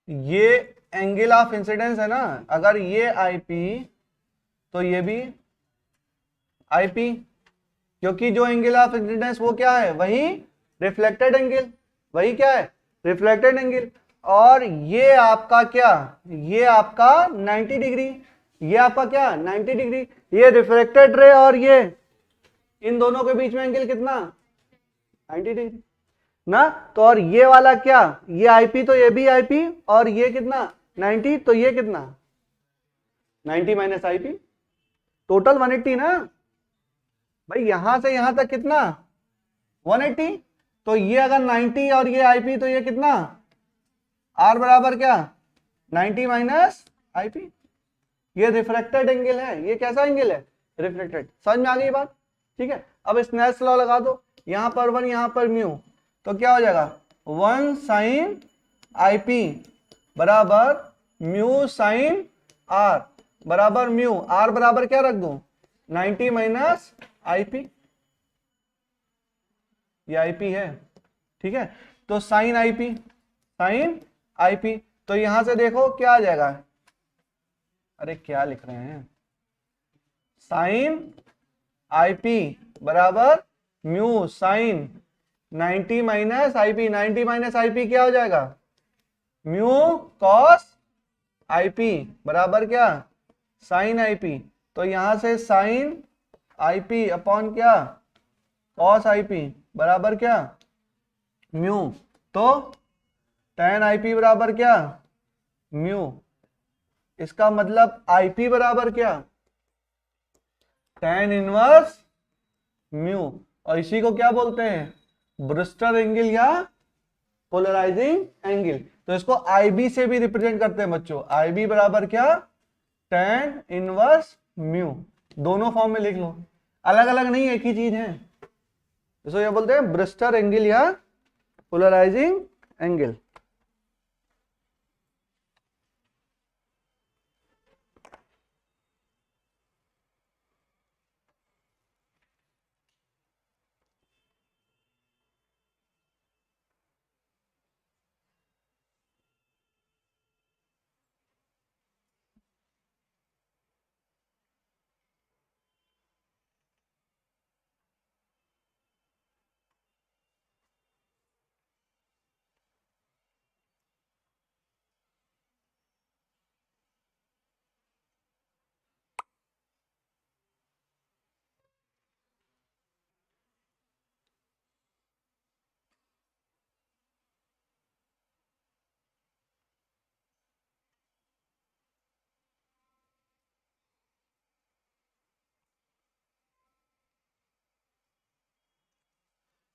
ये एंगल ऑफ इंसिडेंस है ना, अगर ये आईपी तो ये भी आईपी, क्योंकि जो एंगल ऑफ इंसिडेंस वो क्या है, वही रिफ्लेक्टेड एंगल, वही क्या है रिफ्लेक्टेड एंगल, और ये आपका क्या, ये आपका 90 डिग्री, ये आपका क्या 90 डिग्री, ये रिफ्लेक्टेड रे और ये इन दोनों के बीच में एंगल कितना 90 डिग्री ना, तो और ये वाला क्या, ये आईपी तो ये भी आईपी, और ये कितना 90, तो ये कितना 90 माइनस आईपी, टोटल 180 ना, भाई यहां से यहां तक कितना 180, तो ये अगर 90 और ये आईपी तो ये कितना आर बराबर क्या 90 माइनस आईपी। ये रिफ्रैक्टेड एंगल है, ये कैसा एंगल है रिफ्लेक्टेड। समझ में आ गई बात, ठीक है। अब स्नेल्स लॉ लगा दो, यहां पर 1 यहां पर म्यू, तो क्या हो जाएगा 1 साइन आईपी बराबर म्यू साइन आर बराबर म्यू, आर बराबर क्या रख दो 90 माइनस आईपी, ये आईपी है, ठीक है। तो साइन आईपी, तो यहां से देखो क्या आ जाएगा, अरे क्या लिख रहे हैं, साइन आईपी बराबर mu sign 90 minus IP, 90 minus IP क्या हो जाएगा म्यू कॉस आईपी बराबर क्या साइन आईपी। तो यहां से साइन आईपी अपॉन क्या कॉस आईपी बराबर क्या म्यू, तो tan आईपी बराबर क्या म्यू। इसका मतलब आईपी बराबर क्या tan इनवर्स म्यू, और इसी को क्या बोलते हैं ब्रूस्टर एंगल या पोलराइजिंग एंगल। तो इसको आईबी से भी रिप्रेजेंट करते हैं बच्चों, आईबी बराबर क्या tan इनवर्स म्यू, दोनों फॉर्म में लिख लो, अलग अलग नहीं एक ही चीज है। इसको ये बोलते हैं ब्रूस्टर एंगल या पोलराइजिंग एंगल।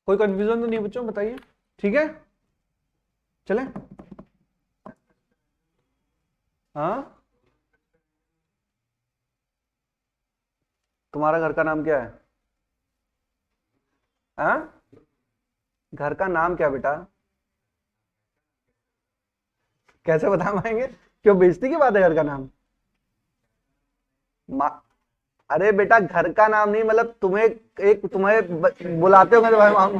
कोई कंफ्यूजन तो नहीं बच्चों, बताइए, ठीक है चले। हाँ तुम्हारा घर का नाम क्या है, हाँ घर का नाम क्या बेटा, कैसे बता पाएंगे, क्यों बेइज्जती की बात है घर का नाम। अरे बेटा घर का नाम नहीं, मतलब तुम्हें एक तुम्हें बुलाते होंगे तो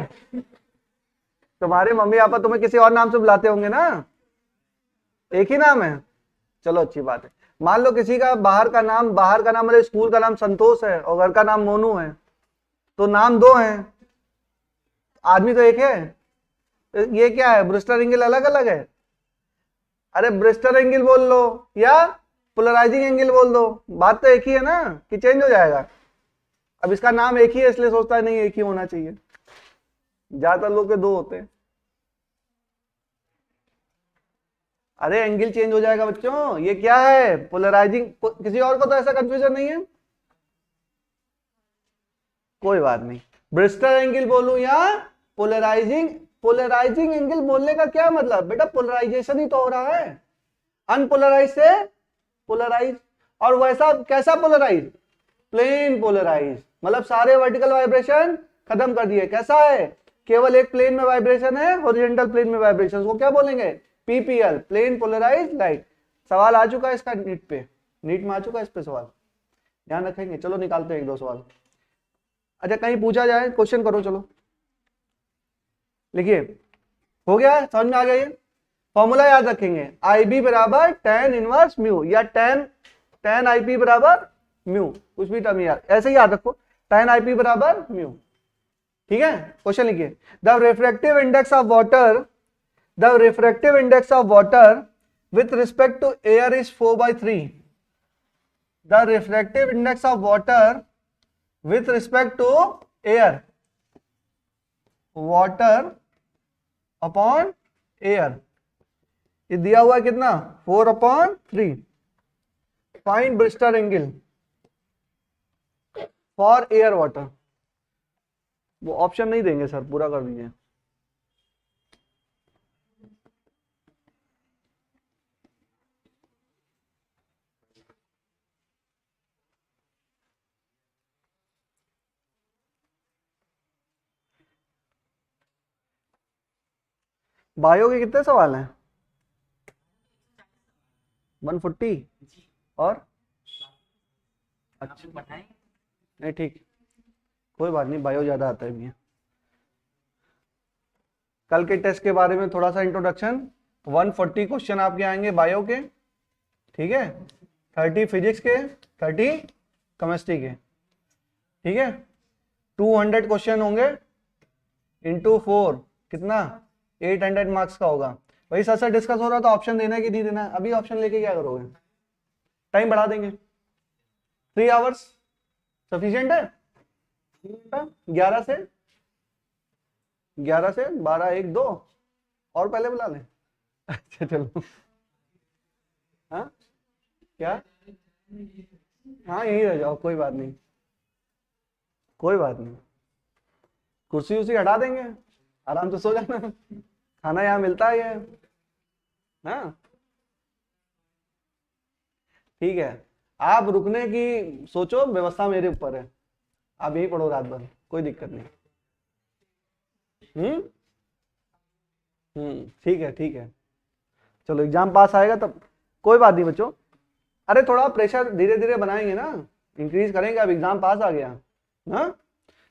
तुम्हारे मम्मी पापा तुम्हें किसी और नाम से बुलाते होंगे ना, एक ही नाम है, चलो अच्छी बात है। मान लो किसी का बाहर का नाम मतलब स्कूल का नाम संतोष है और घर का नाम मोनू है, तो नाम दो हैं, आदमी तो एक है, तो ये क्या है ब्रूस्टर एंगल अलग अलग है। अरे ब्रूस्टर एंगल बोल लो या पोलराइजिंग एंगल बोल दो, बात तो एक ही है ना, कि चेंज हो जाएगा। अब इसका नाम एक ही है इसलिए सोचता है नहीं एक ही होना चाहिए, ज्यादातर लोग के दो होते हैं। अरे एंगल चेंज हो जाएगा बच्चों, ये क्या है पोलराइजिंग, किसी और को तो ऐसा कंफ्यूजन नहीं है, कोई बात नहीं। ब्रूस्टर एंगल बोलूं या पोलराइजिंग एंगल बोलने का क्या मतलब बेटा, पोलराइजेशन ही तो हो रहा है, अनपोलराइज से पोलराइज, और वैसा कैसा पोलराइज प्लेन पोलराइज, मतलब सारे वर्टिकल वाइब्रेशन खत्म कर दिए। कैसा है केवल एक प्लेन में वाइब्रेशन है, हॉरिजॉन्टल प्लेन में वाइब्रेशन, वो क्या बोलेंगे पीपीएल प्लेन पोलराइज लाइट। सवाल आ चुका है इसका नीट पे, नीट में आ चुका है इस पे सवाल, ध्यान रखेंगे। चलो निकालते हैं एक दो सवाल। अच्छा कहीं पूछा जाए क्वेश्चन करो, चलो लिखिए, हो गया समझ में आ गया। ये फॉर्मूला याद रखेंगे, आई बी बराबर tan इनवर्स म्यू या tan आई पी बराबर म्यू, कुछ भी टर्म याद ऐसे ही याद रखो, tan आई पी बराबर म्यू, ठीक है। क्वेश्चन लिखिए, the refractive index of water with respect to air is 4/3। The refractive index of water with respect to air, water upon air, ये दिया हुआ है कितना 4/3। Find Brewster angle for air water, वो ऑप्शन नहीं देंगे सर, पूरा कर दीजिए। बायो के कितने सवाल हैं? 140 और अच्छा नहीं ठीक, कोई बात नहीं, बायो ज्यादा आता है भैया। कल के टेस्ट के बारे में थोड़ा सा इंट्रोडक्शन, 140 क्वेश्चन आपके आएंगे बायो के, ठीक है, 30 फिजिक्स के, 30 केमिस्ट्री के, ठीक है। 200 क्वेश्चन होंगे इंटू 4, कितना 800 मार्क्स का होगा। वही सर से डिस्कस हो रहा था ऑप्शन देना है कि नहीं देना है। अभी ऑप्शन लेके क्या करोगे? टाइम बढ़ा देंगे, 3 आवर्स सफिशिएंट है। 11 से 12, 1, 2 और पहले बुला लें। अच्छा चलो, हाँ क्या, हाँ यही रह जाओ, कोई बात नहीं, कोई बात नहीं, कुर्सी उसी हटा देंगे, आराम से सो जाना, खाना यहाँ मिलता है ये, हाँ ठीक है। आप रुकने की सोचो, व्यवस्था मेरे ऊपर है, आप यही पढ़ो रात भर, कोई दिक्कत नहीं। ठीक है ठीक है, चलो एग्जाम पास आएगा तब, कोई बात नहीं बच्चों। अरे थोड़ा प्रेशर धीरे धीरे बनाएंगे ना, इंक्रीज करेंगे। अब एग्जाम पास आ गया ना,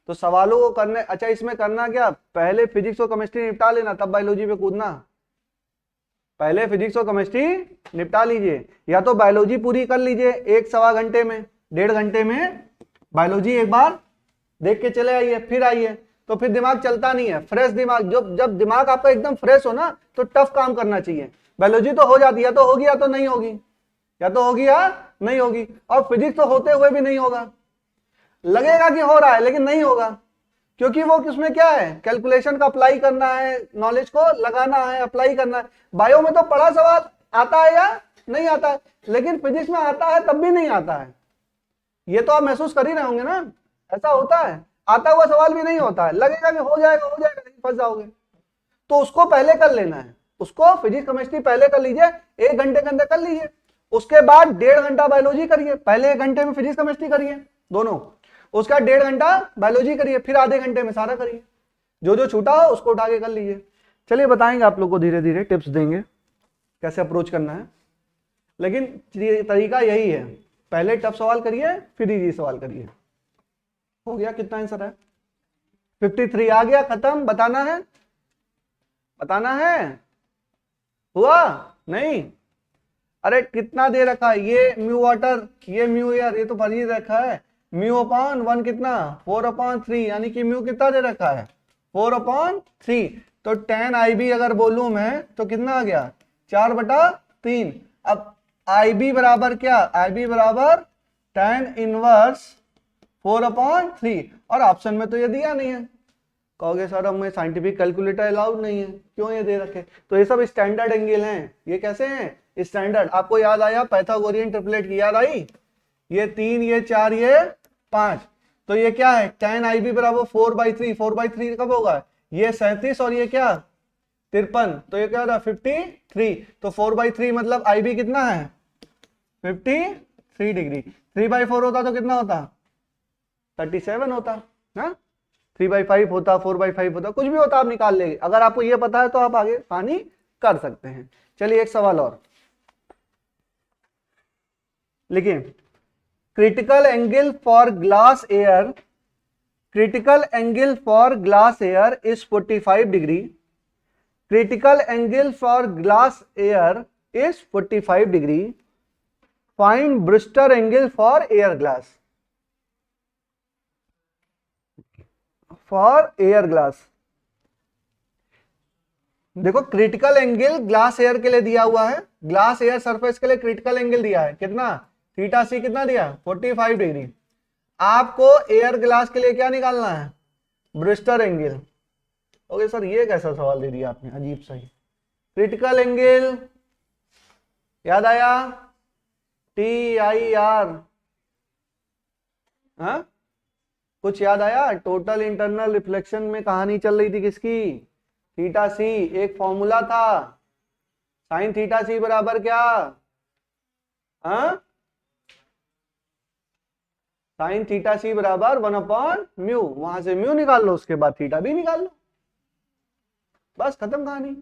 तो सवालों को करने, अच्छा इसमें करना क्या, पहले फिजिक्स और केमिस्ट्री निपटा लेना, तब बायोलॉजी पे कूदना। पहले फिजिक्स और केमिस्ट्री निपटा लीजिए, या तो बायोलॉजी पूरी कर लीजिए 1-1.25 घंटे में, 1.5 घंटे में बायोलॉजी एक बार देख के चले आइए, फिर आइए, तो फिर दिमाग चलता नहीं है। फ्रेश दिमाग, जब दिमाग आपका एकदम फ्रेश हो ना, तो टफ काम करना चाहिए। बायोलॉजी तो हो जाती है, या तो होगी या तो नहीं होगी, या तो होगी या नहीं होगी। और फिजिक्स तो होते हुए भी नहीं होगा, लगेगा कि हो रहा है लेकिन नहीं होगा, क्योंकि वो किसमें क्या है, कैलकुलेशन का अप्लाई करना है, नॉलेज को लगाना है, अप्लाई करना है। बायो में तो पढ़ा सवाल आता है या नहीं आता है, लेकिन फिजिक्स में आता है तब भी नहीं आता है। ये तो आप महसूस कर ही रहे होंगे ना, ऐसा होता है, आता हुआ सवाल भी नहीं होता है, लगेगा कि हो जाएगा नहीं, फंस जाओगे। तो उसको पहले कर लेना है, उसको फिजिक्स केमिस्ट्री पहले कर लीजिए, 1 घंटे के अंदर कर लीजिए। उसके बाद 1.5 घंटा बायोलॉजी करिए, पहले 1 घंटे में फिजिक्स केमिस्ट्री करिए दोनों, उसका 1.5 घंटा बायोलॉजी करिए, फिर आधे घंटे में सारा करिए, जो जो छूटा हो उसको उठा के कर लीजिए। चलिए बताएंगे आप लोग को, धीरे धीरे टिप्स देंगे कैसे अप्रोच करना है, लेकिन तरीका यही है, पहले टफ सवाल करिए फिर इजी सवाल करिए। हो गया, कितना आंसर है? 53 आ गया, खत्म। बताना है, बताना है, हुआ नहीं? अरे कितना दे रखा है, ये म्यू वाटर, ये म्यू एयर, ये तो भर ही रखा है। म्यू अपॉन 1 कितना, 4/3, यानी कि म्यू कितना दे रखा है, 4/3। तो 10 IB अगर बोलूं मैं तो कितना आ गया, 4/3। अब IB बराबर क्या, IB बराबर 10 इनवर्स 4/3, और ऑप्शन में तो ये दिया नहीं है। कहोगे सर हमें साइंटिफिक कैलकुलेटर अलाउड नहीं है, क्यों ये दे रखे? तो ये सब स्टैंडर्ड एंगल हैं। ये कैसे हैं, स्टैंडर्ड। आपको याद आया पाइथागोरियन ट्रिपलेट की, याद आई? ये 3, ये 4, ये 5, तो ये क्या है, 10 IB बराबर 4/3। 4/3 कब होगा, ये 37 और ये क्या 53, तो ये क्या था 53। तो 4/3 मतलब IB कितना है 53 डिग्री। 3/4 होता तो कितना होता, 37 होता ना। 3/5 होता, 4/5 होता, कुछ भी होता, आप निकाल लेंगे। अगर आपको ये पता है तो आप आगे पानी कर सकते हैं। चलिए एक सवाल और लिखिए, critical angle for glass air, critical angle for glass air is 45 degree, critical angle for glass air is 45 degree, find Brewster angle for air glass, for air glass. देखो क्रिटिकल एंगल ग्लास एयर के लिए दिया हुआ है, glass air surface के लिए critical angle दिया है कितना, थीटा सी कितना दिया, 45 डिग्री। आपको एयर ग्लास के लिए क्या निकालना है, ब्रूस्टर एंगल। ओके सर ये कैसा सवाल दे दिया आपने, अजीब सा ही। क्रिटिकल एंगल याद आया, TIR, हाँ कुछ याद आया? टोटल इंटरनल रिफ्लेक्शन में कहानी चल रही थी किसकी? थीटा सी। एक फॉर्मूला था, साइन थीटा सी बराबर क्या? हाँ, साइन थीटा सी बराबर 1/म्यू। वहां से म्यू निकाल लो, उसके बाद थीटा भी निकाल लो, बस खत्म कहानी।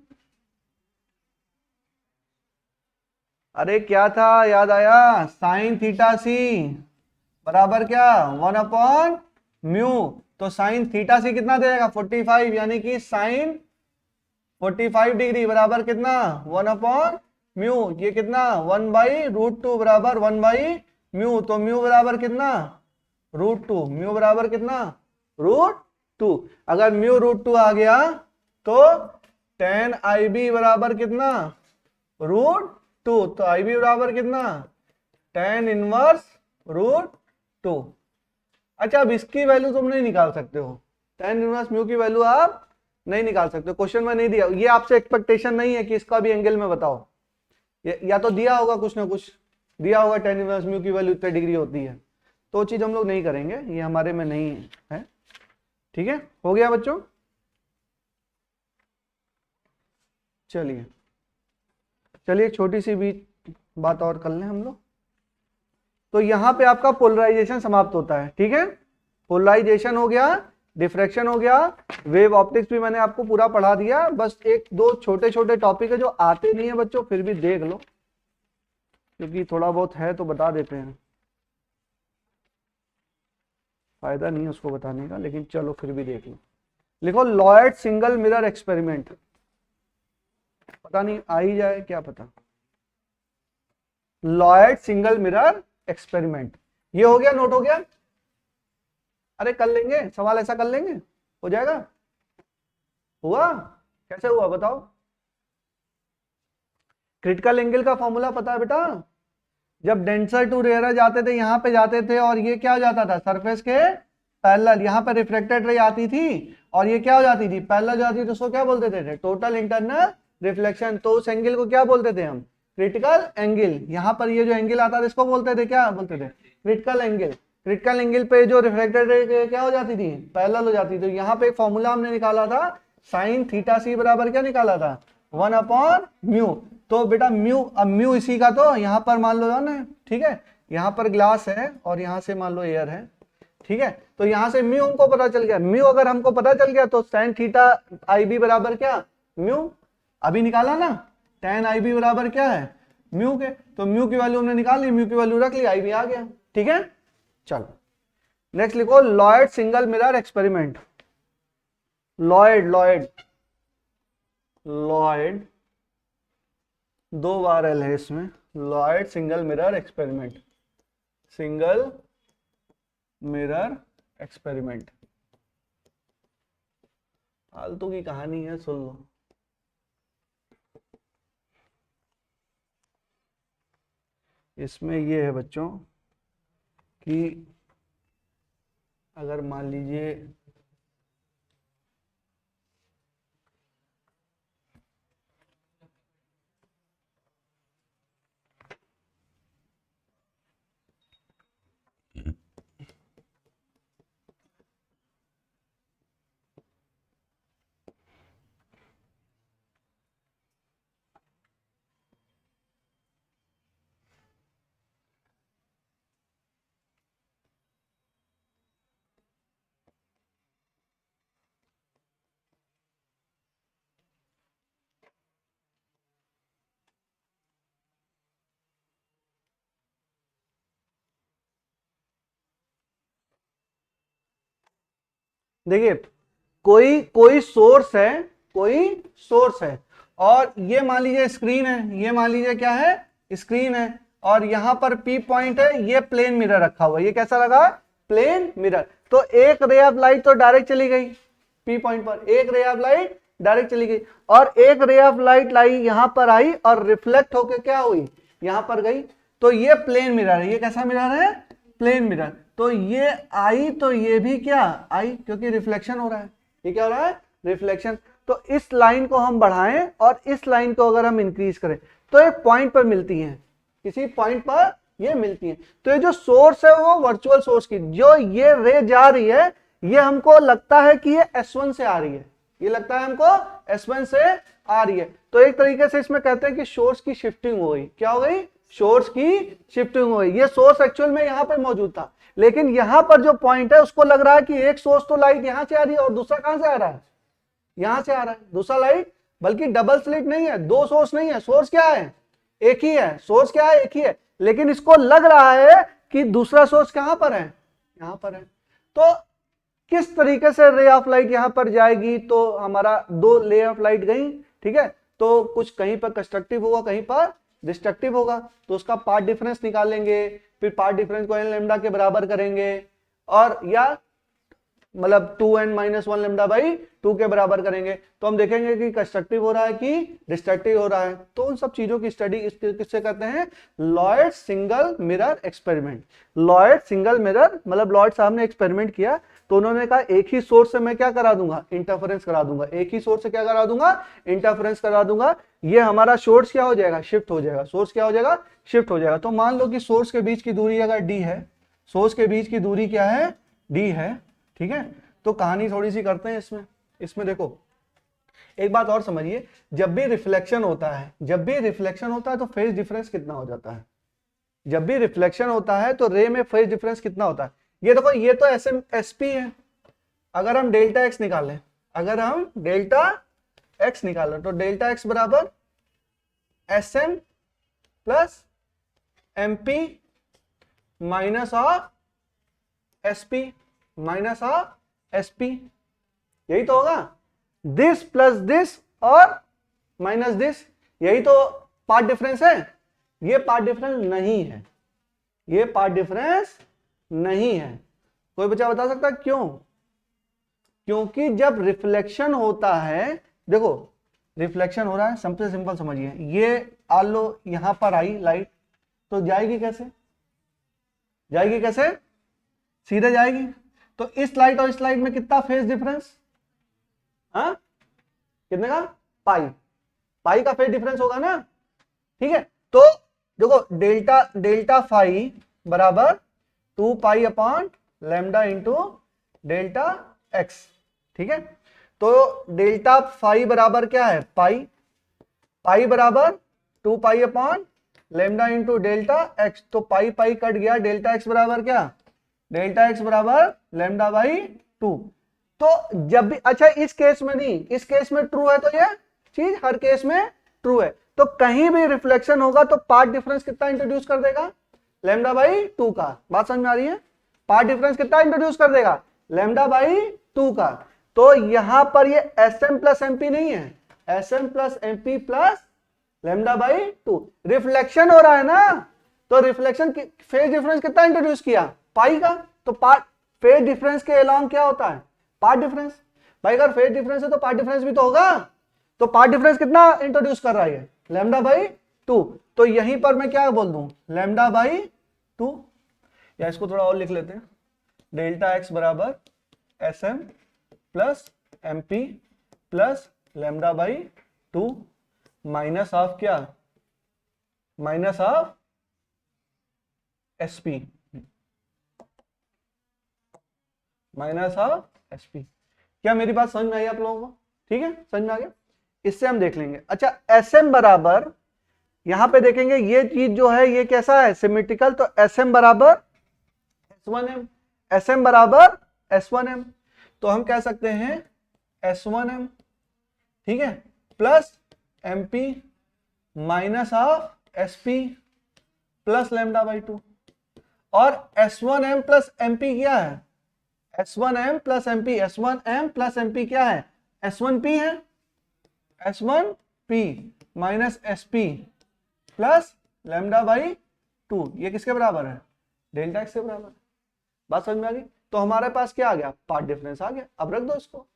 अरे क्या था, याद आया? साइन थीटा सी बराबर क्या? 1/म्यू। तो साइन थीटा सी कितना देगा? 45, यानी कि साइन 45 डिग्री बराबर कितना? 1/म्यू। ये कितना? 1/√2 बराबर 1/म्यू। तो म्यू बराबर कितना? √2। म्यू बराबर कितना? √2। अगर म्यू √2 आ गया तो tan IB बराबर कितना? √2। तो IB बराबर कितना? tan inverse √2। अच्छा, अब इसकी वैल्यू तुम नहीं निकाल सकते हो, tan इनवर्स म्यू की वैल्यू आप नहीं निकाल सकते, क्वेश्चन में नहीं दिया। ये आपसे एक्सपेक्टेशन नहीं है कि इसका भी एंगल में बताओ, या तो दिया होगा कुछ ना कुछ, दिया होगा tan इनवर्स म्यू की वैल्यू इतने डिग्री होती है, तो वो चीज हम लोग नहीं करेंगे, ये हमारे में नहीं है। ठीक है, हो गया बच्चों? चलिए चलिए, एक छोटी सी भी बात और कर लें हम लोग। तो यहां पे आपका पोलराइजेशन समाप्त होता है। ठीक है, पोलराइजेशन हो गया, डिफ्रैक्शन हो गया, वेव ऑप्टिक्स भी मैंने आपको पूरा पढ़ा दिया। बस एक दो छोटे छोटे टॉपिक है जो आते नहीं है बच्चों, फिर भी देख लो, क्योंकि थोड़ा बहुत है तो बता देते हैं, फायदा नहीं है उसको बताने का, लेकिन चलो फिर भी देख लो। लिखो लॉयड सिंगल मिरर एक्सपेरिमेंट। पता नहीं आ ही जाए, क्या पता। लॉयड सिंगल मिरर एक्सपेरिमेंट, ये हो गया, नोट हो गया? अरे कर लेंगे सवाल, ऐसा कर लेंगे, हो जाएगा। हुआ? कैसे हुआ बताओ? क्रिटिकल एंगल का फॉर्मूला पता है बेटा? जब डेंसर टू रेयर जाते थे, यहां पे जाते थे, और ये क्या हो जाता था? सरफेस के पैरेलल, यहां पर रिफ्लेक्टेड रे आती थी, और ये क्या हो जाती थी? पैरेलल हो जाती थी, तो उसको क्या बोलते थे? Total internal reflection. तो उस एंगल को क्या बोलते थे हम? Critical angle. यहां पर ये जो एंगल आता था, इसको बोलते थे, क्या बोलते थे? Critical angle. क्रिटिकल एंगल पे जो रिफ्लेक्टेड रे क्या हो जाती थी? पैरेलल हो जाती थी। तो यहाँ पे एक फॉर्मूला हमने निकाला था, साइन थीटा सी बराबर क्या निकाला था? 1/म्यू। तो बेटा म्यू, अब म्यू इसी का, तो यहाँ पर मान लो ना, ठीक है, यहाँ पर ग्लास है और यहाँ से मान लो एयर है, ठीक है, तो यहाँ से म्यू हमको पता चल गया। म्यू अगर हमको पता चल गया तो साइन थीटा IB बराबर क्या? म्यू। अभी निकाला ना, tan IB बराबर क्या है? म्यू के। तो म्यू की वैल्यू हमने निकाल ली, म्यू की वैल्यू रख ली, IB आ गया। ठीक है, चलो नेक्स्ट लिखो Lloyd single mirror experiment. Lloyd, Lloyd, Lloyd, 2 बार L है इसमें। Lloyd single mirror experiment, single mirror experiment. फालतू की कहानी है, सुन लो। इसमें ये है बच्चों कि अगर मान लीजिए देखिए, कोई कोई सोर्स है, कोई सोर्स है, और ये मान लीजिए स्क्रीन है, ये मान लीजिए क्या है? स्क्रीन है, और यहां पर P पॉइंट है, ये प्लेन मिरर रखा हुआ है। ये कैसा लगा? Plane mirror. तो एक रे ऑफ लाइट तो डायरेक्ट चली गई P पॉइंट पर, एक रे ऑफ लाइट डायरेक्ट चली गई, और एक रे ऑफ लाइट लाई यहां पर आई और रिफ्लेक्ट होकर क्या हुई? यहां पर गई। तो ये प्लेन मिरर है। ये कैसा मिरर है? Plane mirror. तो ये आई, तो ये भी क्या आई, क्योंकि रिफ्लेक्शन हो रहा है। ये क्या हो रहा है? रिफ्लेक्शन। तो इस लाइन को हम बढ़ाएं और इस लाइन को अगर हम इंक्रीज करें तो एक पॉइंट पर मिलती हैं, किसी पॉइंट पर ये मिलती है। तो ये जो सोर्स है वो वर्चुअल सोर्स की जो ये रे जा रही है, ये हमको लगता है कि ये S1 से आ रही है, ये लगता है हमको S1 से आ रही है। तो एक तरीके से इसमें कहते हैं कि सोर्स की शिफ्टिंग हो गई। क्या हो गई? सोर्स की शिफ्टिंग हो गई। ये सोर्स एक्चुअल में यहां पर मौजूद था, लेकिन यहां पर जो पॉइंट है उसको लग रहा है कि एक सोर्स तो लाइट यहां से आ रही है और दूसरा कहां से आ रहा है? यहां से आ रहा है दूसरा लाइट, बल्कि डबल स्लिट नहीं है, दो सोर्स नहीं है, सोर्स क्या है? एक ही है। सोर्स क्या है? एक ही है। लेकिन इसको लग रहा है कि दूसरा सोर्स कहां पर है? यहां पर है। तो किस तरीके से रे ऑफ लाइट यहां पर जाएगी? तो हमारा दो रे ऑफ लाइट गई, ठीक है, तो कुछ कहीं पर कंस्ट्रक्टिव होगा, कहीं पर डिस्ट्रक्टिव होगा, तो उसका पार्ट डिफरेंस निकालेंगे, फिर पार्ट डिफरेंस को एन लैम्डा के बराबर करेंगे, और या मतलब 2n-1 लैम्डा बाई 2 के बराबर करेंगे, तो हम देखेंगे कि कंस्ट्रक्टिव हो रहा है कि डिस्ट्रक्टिव हो रहा है। तो उन सब चीजों की स्टडी किससे करते हैं? Lloyd single mirror experiment. Lloyd single mirror मतलब लॉयड साहब ने एक्सपेरिमेंट किया, तो उन्होंने कहा एक ही सोर्स से मैं क्या करा दूंगा? इंटरफेरेंस करा दूंगा। एक ही सोर्स से क्या करा दूंगा? इंटरफेरेंस करा दूंगा। ये हमारा सोर्स क्या हो जाएगा? शिफ्ट हो जाएगा। सोर्स क्या हो जाएगा? शिफ्ट हो जाएगा। तो मान लो कि सोर्स के बीच की दूरी अगर d है, सोर्स के बीच की दूरी क्या है? d है, ठीक है। तो कहानी थोड़ी सी करते हैं इसमें देखो, एक बात और समझिए, जब भी रिफ्लेक्शन होता है, जब भी रिफ्लेक्शन होता है तो फेज डिफरेंस कितना हो जाता है? जब भी रिफ्लेक्शन होता है तो रे में फेज डिफरेंस कितना होता है? ये देखो, ये तो एसपी है। अगर हम डेल्टा एक्स निकालें, अगर हम डेल्टा एक्स निकालें तो डेल्टा एक्स बराबर S M plus MP minus of SP minus of SP, यही तो होगा। दिस प्लस दिस और माइनस दिस, यही तो पार्ट डिफरेंस है। ये पार्ट डिफरेंस नहीं है, ये पार्ट डिफरेंस नहीं है। कोई बच्चा बता सकता है क्यों? क्योंकि जब रिफ्लेक्शन होता है, देखो रिफ्लेक्शन हो रहा है, सिंपल सिंपल समझिए, ये आलो यहां पर आई लाइट, तो जाएगी कैसे? जाएगी कैसे? सीधे जाएगी। तो इस लाइट और इस लाइट में कितना फेज डिफरेंस? हाँ, कितने का? पाई। पाई का फेज डिफरेंस होगा ना, ठीक है। तो देखो डेल्टा डेल्टा फाई बराबर 2 pi upon lambda into delta x, ठीक है। तो डेल्टा फाई बराबर क्या है? पाई। पाई बराबर 2 pi upon lambda into delta x, तो पाई पाई कट गया, डेल्टा एक्स बराबर क्या? डेल्टा एक्स बराबर लैम्डा बाई 2। तो जब भी, अच्छा इस केस में नहीं, इस केस में ट्रू है तो ये चीज हर केस में ट्रू है। तो कहीं भी रिफ्लेक्शन होगा तो पार्ट डिफरेंस कितना इंट्रोड्यूस कर देगा? लैम्डा बाई 2 का। बात समझ में आ रही है? पार्ट डिफरेंस कितना इंट्रोड्यूस कर देगा? लैम्डा बाई 2 का। तो यहां पर ये एस एम प्लस एमपी नहीं है, S M plus MP plus lambda by 2। Reflection हो रहा है ना, तो रिफ्लेक्शन फेज डिफरेंस कितना इंट्रोड्यूस किया? पाई का। तो पार्ट फेज डिफरेंस के अलोंग क्या होता है? Part difference. भाई अगर फेज डिफरेंस है तो पार्ट डिफरेंस भी तो होगा। तो पार्ट डिफरेंस कितना इंट्रोड्यूस कर रहा है? Lambda by 2। तो यहीं पर मैं क्या बोल दूं? लैम्डा बाई 2, या इसको थोड़ा और लिख लेते हैं, डेल्टा एक्स बराबर S M plus M P plus lambda by 2 minus of क्या? Minus of SP, minus of SP. क्या मेरी बात समझ में आई आप लोगों को? ठीक है, समझ में आ गया। इससे हम देख लेंगे। अच्छा एस एम बराबर, यहां पे देखेंगे ये चीज जो है ये कैसा है? सिमेट्रिकल। तो एस एम बराबर S1m, एस एम बराबर S1m, तो हम कह सकते हैं S1m, ठीक है, plus MP minus of SP plus lambda by 2। और S1m प्लस MP क्या है? S1m plus MP, S1m plus MP क्या है? S1P है, S1P minus SP plus lambda by 2। ये किसके बराबर है? डेल्टा एक्स के बराबर। बात समझ में आ गई? तो हमारे पास क्या आ गया? पार्ट डिफरेंस आ गया। अब रख दो इसको,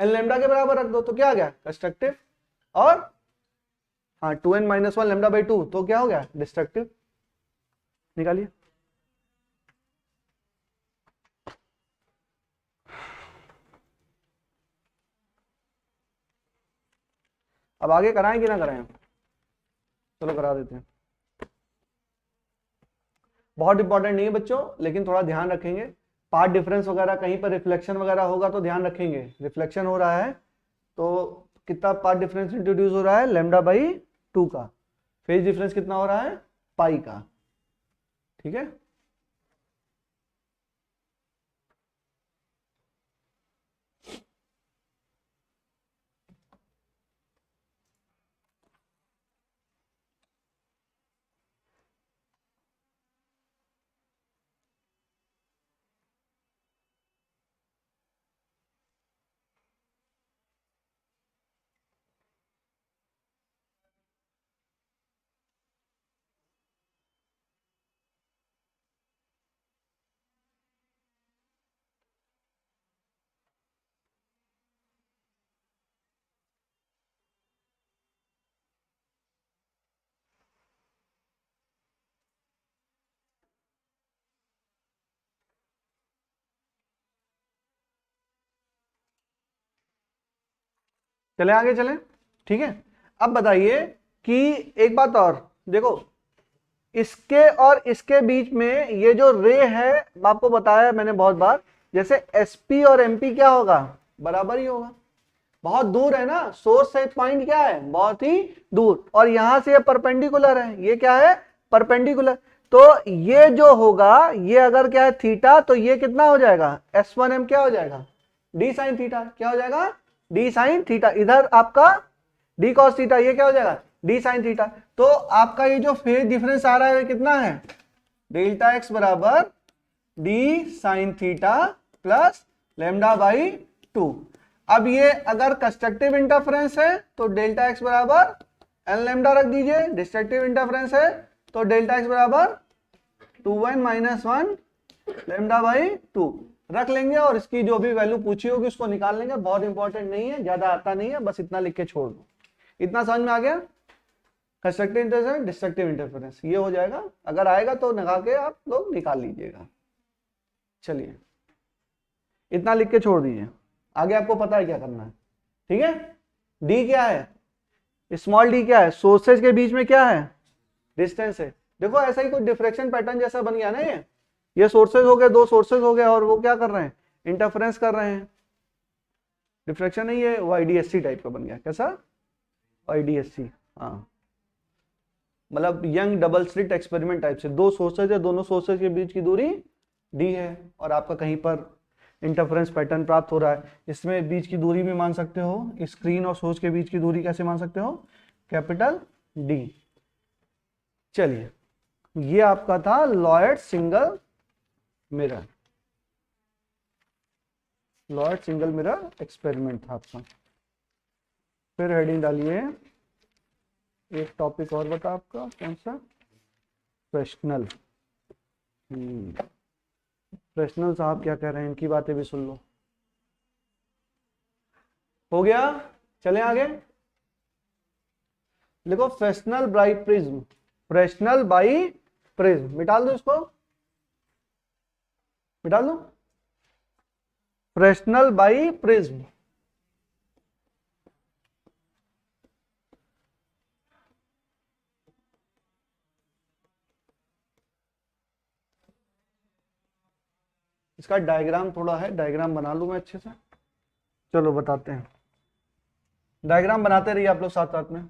एन लैम्डा के बराबर रख दो, तो क्या आ गया? कंस्ट्रक्टिव। और हाँ 2n-1 लैम्डा बाई 2, तो क्या हो गया? डिस्ट्रक्टिव। निकालिए। अब आगे कराएं कि ना कराएं? चलो करा देते हैं। बहुत इंपॉर्टेंट नहीं है बच्चों, लेकिन थोड़ा ध्यान रखेंगे। पार्ट डिफरेंस वगैरह, कहीं पर रिफ्लेक्शन वगैरह होगा तो ध्यान रखेंगे। रिफ्लेक्शन हो रहा है तो कितना पार्ट डिफरेंस इंट्रोड्यूस हो रहा है, λ/2 का। फेज डिफरेंस कितना हो रहा है, पाई का। ठीक है, चले आगे चले। ठीक है, अब बताइए कि एक बात और देखो, इसके और इसके बीच में ये जो रे है, आपको बताया मैंने बहुत बार, जैसे एसपी और एमपी क्या होगा, बराबर ही होगा। बहुत दूर है ना, सोर्स से पॉइंट क्या है, बहुत ही दूर, और यहां से ये परपेंडिकुलर है, ये क्या है, परपेंडिकुलर। तो ये जो होगा, ये अगर क्या है थीटा, तो ये कितना हो जाएगा, S1M क्या हो जाएगा, डी साइन थीटा। क्या हो जाएगा, डी साइन थीटा। इधर आपका डी कॉस थीटा, ये क्या हो जाएगा, डी साइन थीटा। तो आपका ये जो फेज डिफरेंस आ रहा है कितना है, डेल्टा एक्स बराबर डी साइन थीटा प्लस λ/2। अब ये अगर कंस्ट्रक्टिव इंटरफेरेंस है तो डेल्टा एक्स बराबर एन लैम्डा रख दीजिए, डिस्ट्रक्टिव इंटरफेरेंस है तो डेल्टा एक्स बराबर 2n - 1 λ/2 रख लेंगे, और इसकी जो भी वैल्यू पूछी होगी उसको निकाल लेंगे। बहुत इंपॉर्टेंट नहीं है, ज्यादा आता नहीं है, बस इतना लिख के छोड़ दो। इतना समझ में आ गया, कंस्ट्रक्टिव इंटरफेरेंस, डिस्ट्रक्टिव इंटरफेरेंस, ये हो जाएगा। अगर आएगा तो लगा के आप लोग निकाल लीजिएगा। चलिए, इतना लिख के छोड़ दीजिए, आगे आपको पता है क्या करना है। ठीक है, डी क्या है, स्मॉल डी क्या है, सोर्सेज के बीच में क्या है, डिस्टेंस है। देखो ऐसा ही कुछ डिफ्रेक्शन पैटर्न जैसा बन गया ना, ये सोर्सेज हो गए, दो सोर्सेज हो गए, और वो क्या कर रहे हैं, इंटरफेरेंस कर रहे हैं। डिफ्रेक्शन नहीं, ये YDSC टाइप का बन गया। कैसा, YDSC, हाँ, मतलब young double slit experiment type से। दो सोर्सेज है, दोनों सोर्सेज के बीच की दूरी डी है, और आपका कहीं पर इंटरफेरेंस पैटर्न प्राप्त हो रहा है। इसमें बीच की दूरी भी मान सकते हो, स्क्रीन और सोर्स के बीच की दूरी कैसे मान सकते हो, कैपिटल डी। चलिए, ये आपका था Lloyd single mirror, Lloyd single mirror experiment था आपका। फिर हेडिंग डालिए, एक टॉपिक और बता आपका कौन सा, फ्रेशनल। फ्रेशनल साहब क्या कह रहे हैं, इनकी बातें भी सुन लो। हो गया, चलें आगे। देखो, Fresnel by prism, Fresnel by prism, मिटा दो इसको, मिटा दो, फ्रेशनल बाई प्रिज्म। इसका डायग्राम थोड़ा है, डायग्राम बना लूं मैं अच्छे से। चलो बताते हैं, डायग्राम बनाते रहिए आप लोग साथ साथ में।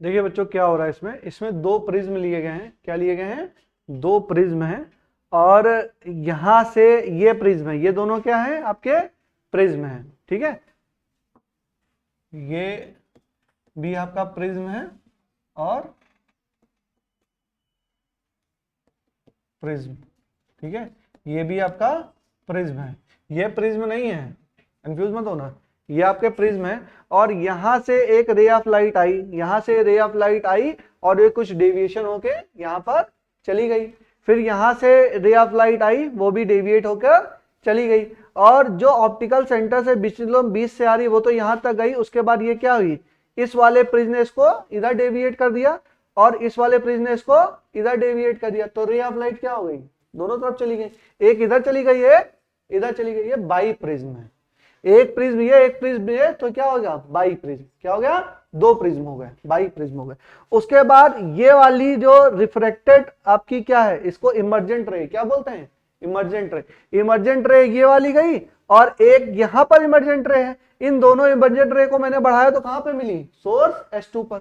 देखिए बच्चों क्या हो रहा है इसमें, इसमें दो प्रिज्म लिए गए हैं। क्या लिए गए हैं? दो प्रिज्म हैं, और यहां से ये प्रिज्म है, ये दोनों क्या है आपके प्रिज्म है। ठीक है, ये भी आपका प्रिज्म है और प्रिज्म। ठीक है, ये भी आपका प्रिज्म है, ये प्रिज्म नहीं है, कंफ्यूज मत होना, ये आपके प्रिज्म है। और यहां से एक रे ऑफ लाइट आई, यहां से रे ऑफ लाइट आई और ये कुछ डेविएशन होके यहां पर चली गई, फिर यहां से रे ऑफ लाइट आई, वो भी डेविएट होकर चली गई, और जो ऑप्टिकल सेंटर से बीच से आ रही वो तो यहां तक गई। उसके बाद ये क्या हुई, इस वाले प्रिज्म ने इसको इधर डेविएट कर दिया और इस वाले प्रिज्म ने इसको इधर डेविएट कर दिया, तो रे ऑफ लाइट क्या हो गई, दोनों तरफ चली गई, एक इधर चली गई है, इधर चली गई है, बाई प्रिज्म है। एक प्रिज्म ये, एक प्रिज्म ये, तो क्या हो गया, बाई प्रिज्म। क्या हो गया, दो प्रिज्म हो गए, बाई प्रिज्म हो गए। उसके बाद ये वाली जो रिफ्रेक्टेड आपकी क्या है, इसको इमर्जेंट रे क्या बोलते हैं, इमर्जेंट रे। इमर्जेंट रे ये वाली गई और एक यहां पर इमर्जेंट रे है। इन दोनों इमर्जेंट रे को मैंने बढ़ाया तो कहां पे मिली, सोर्स S2 पर।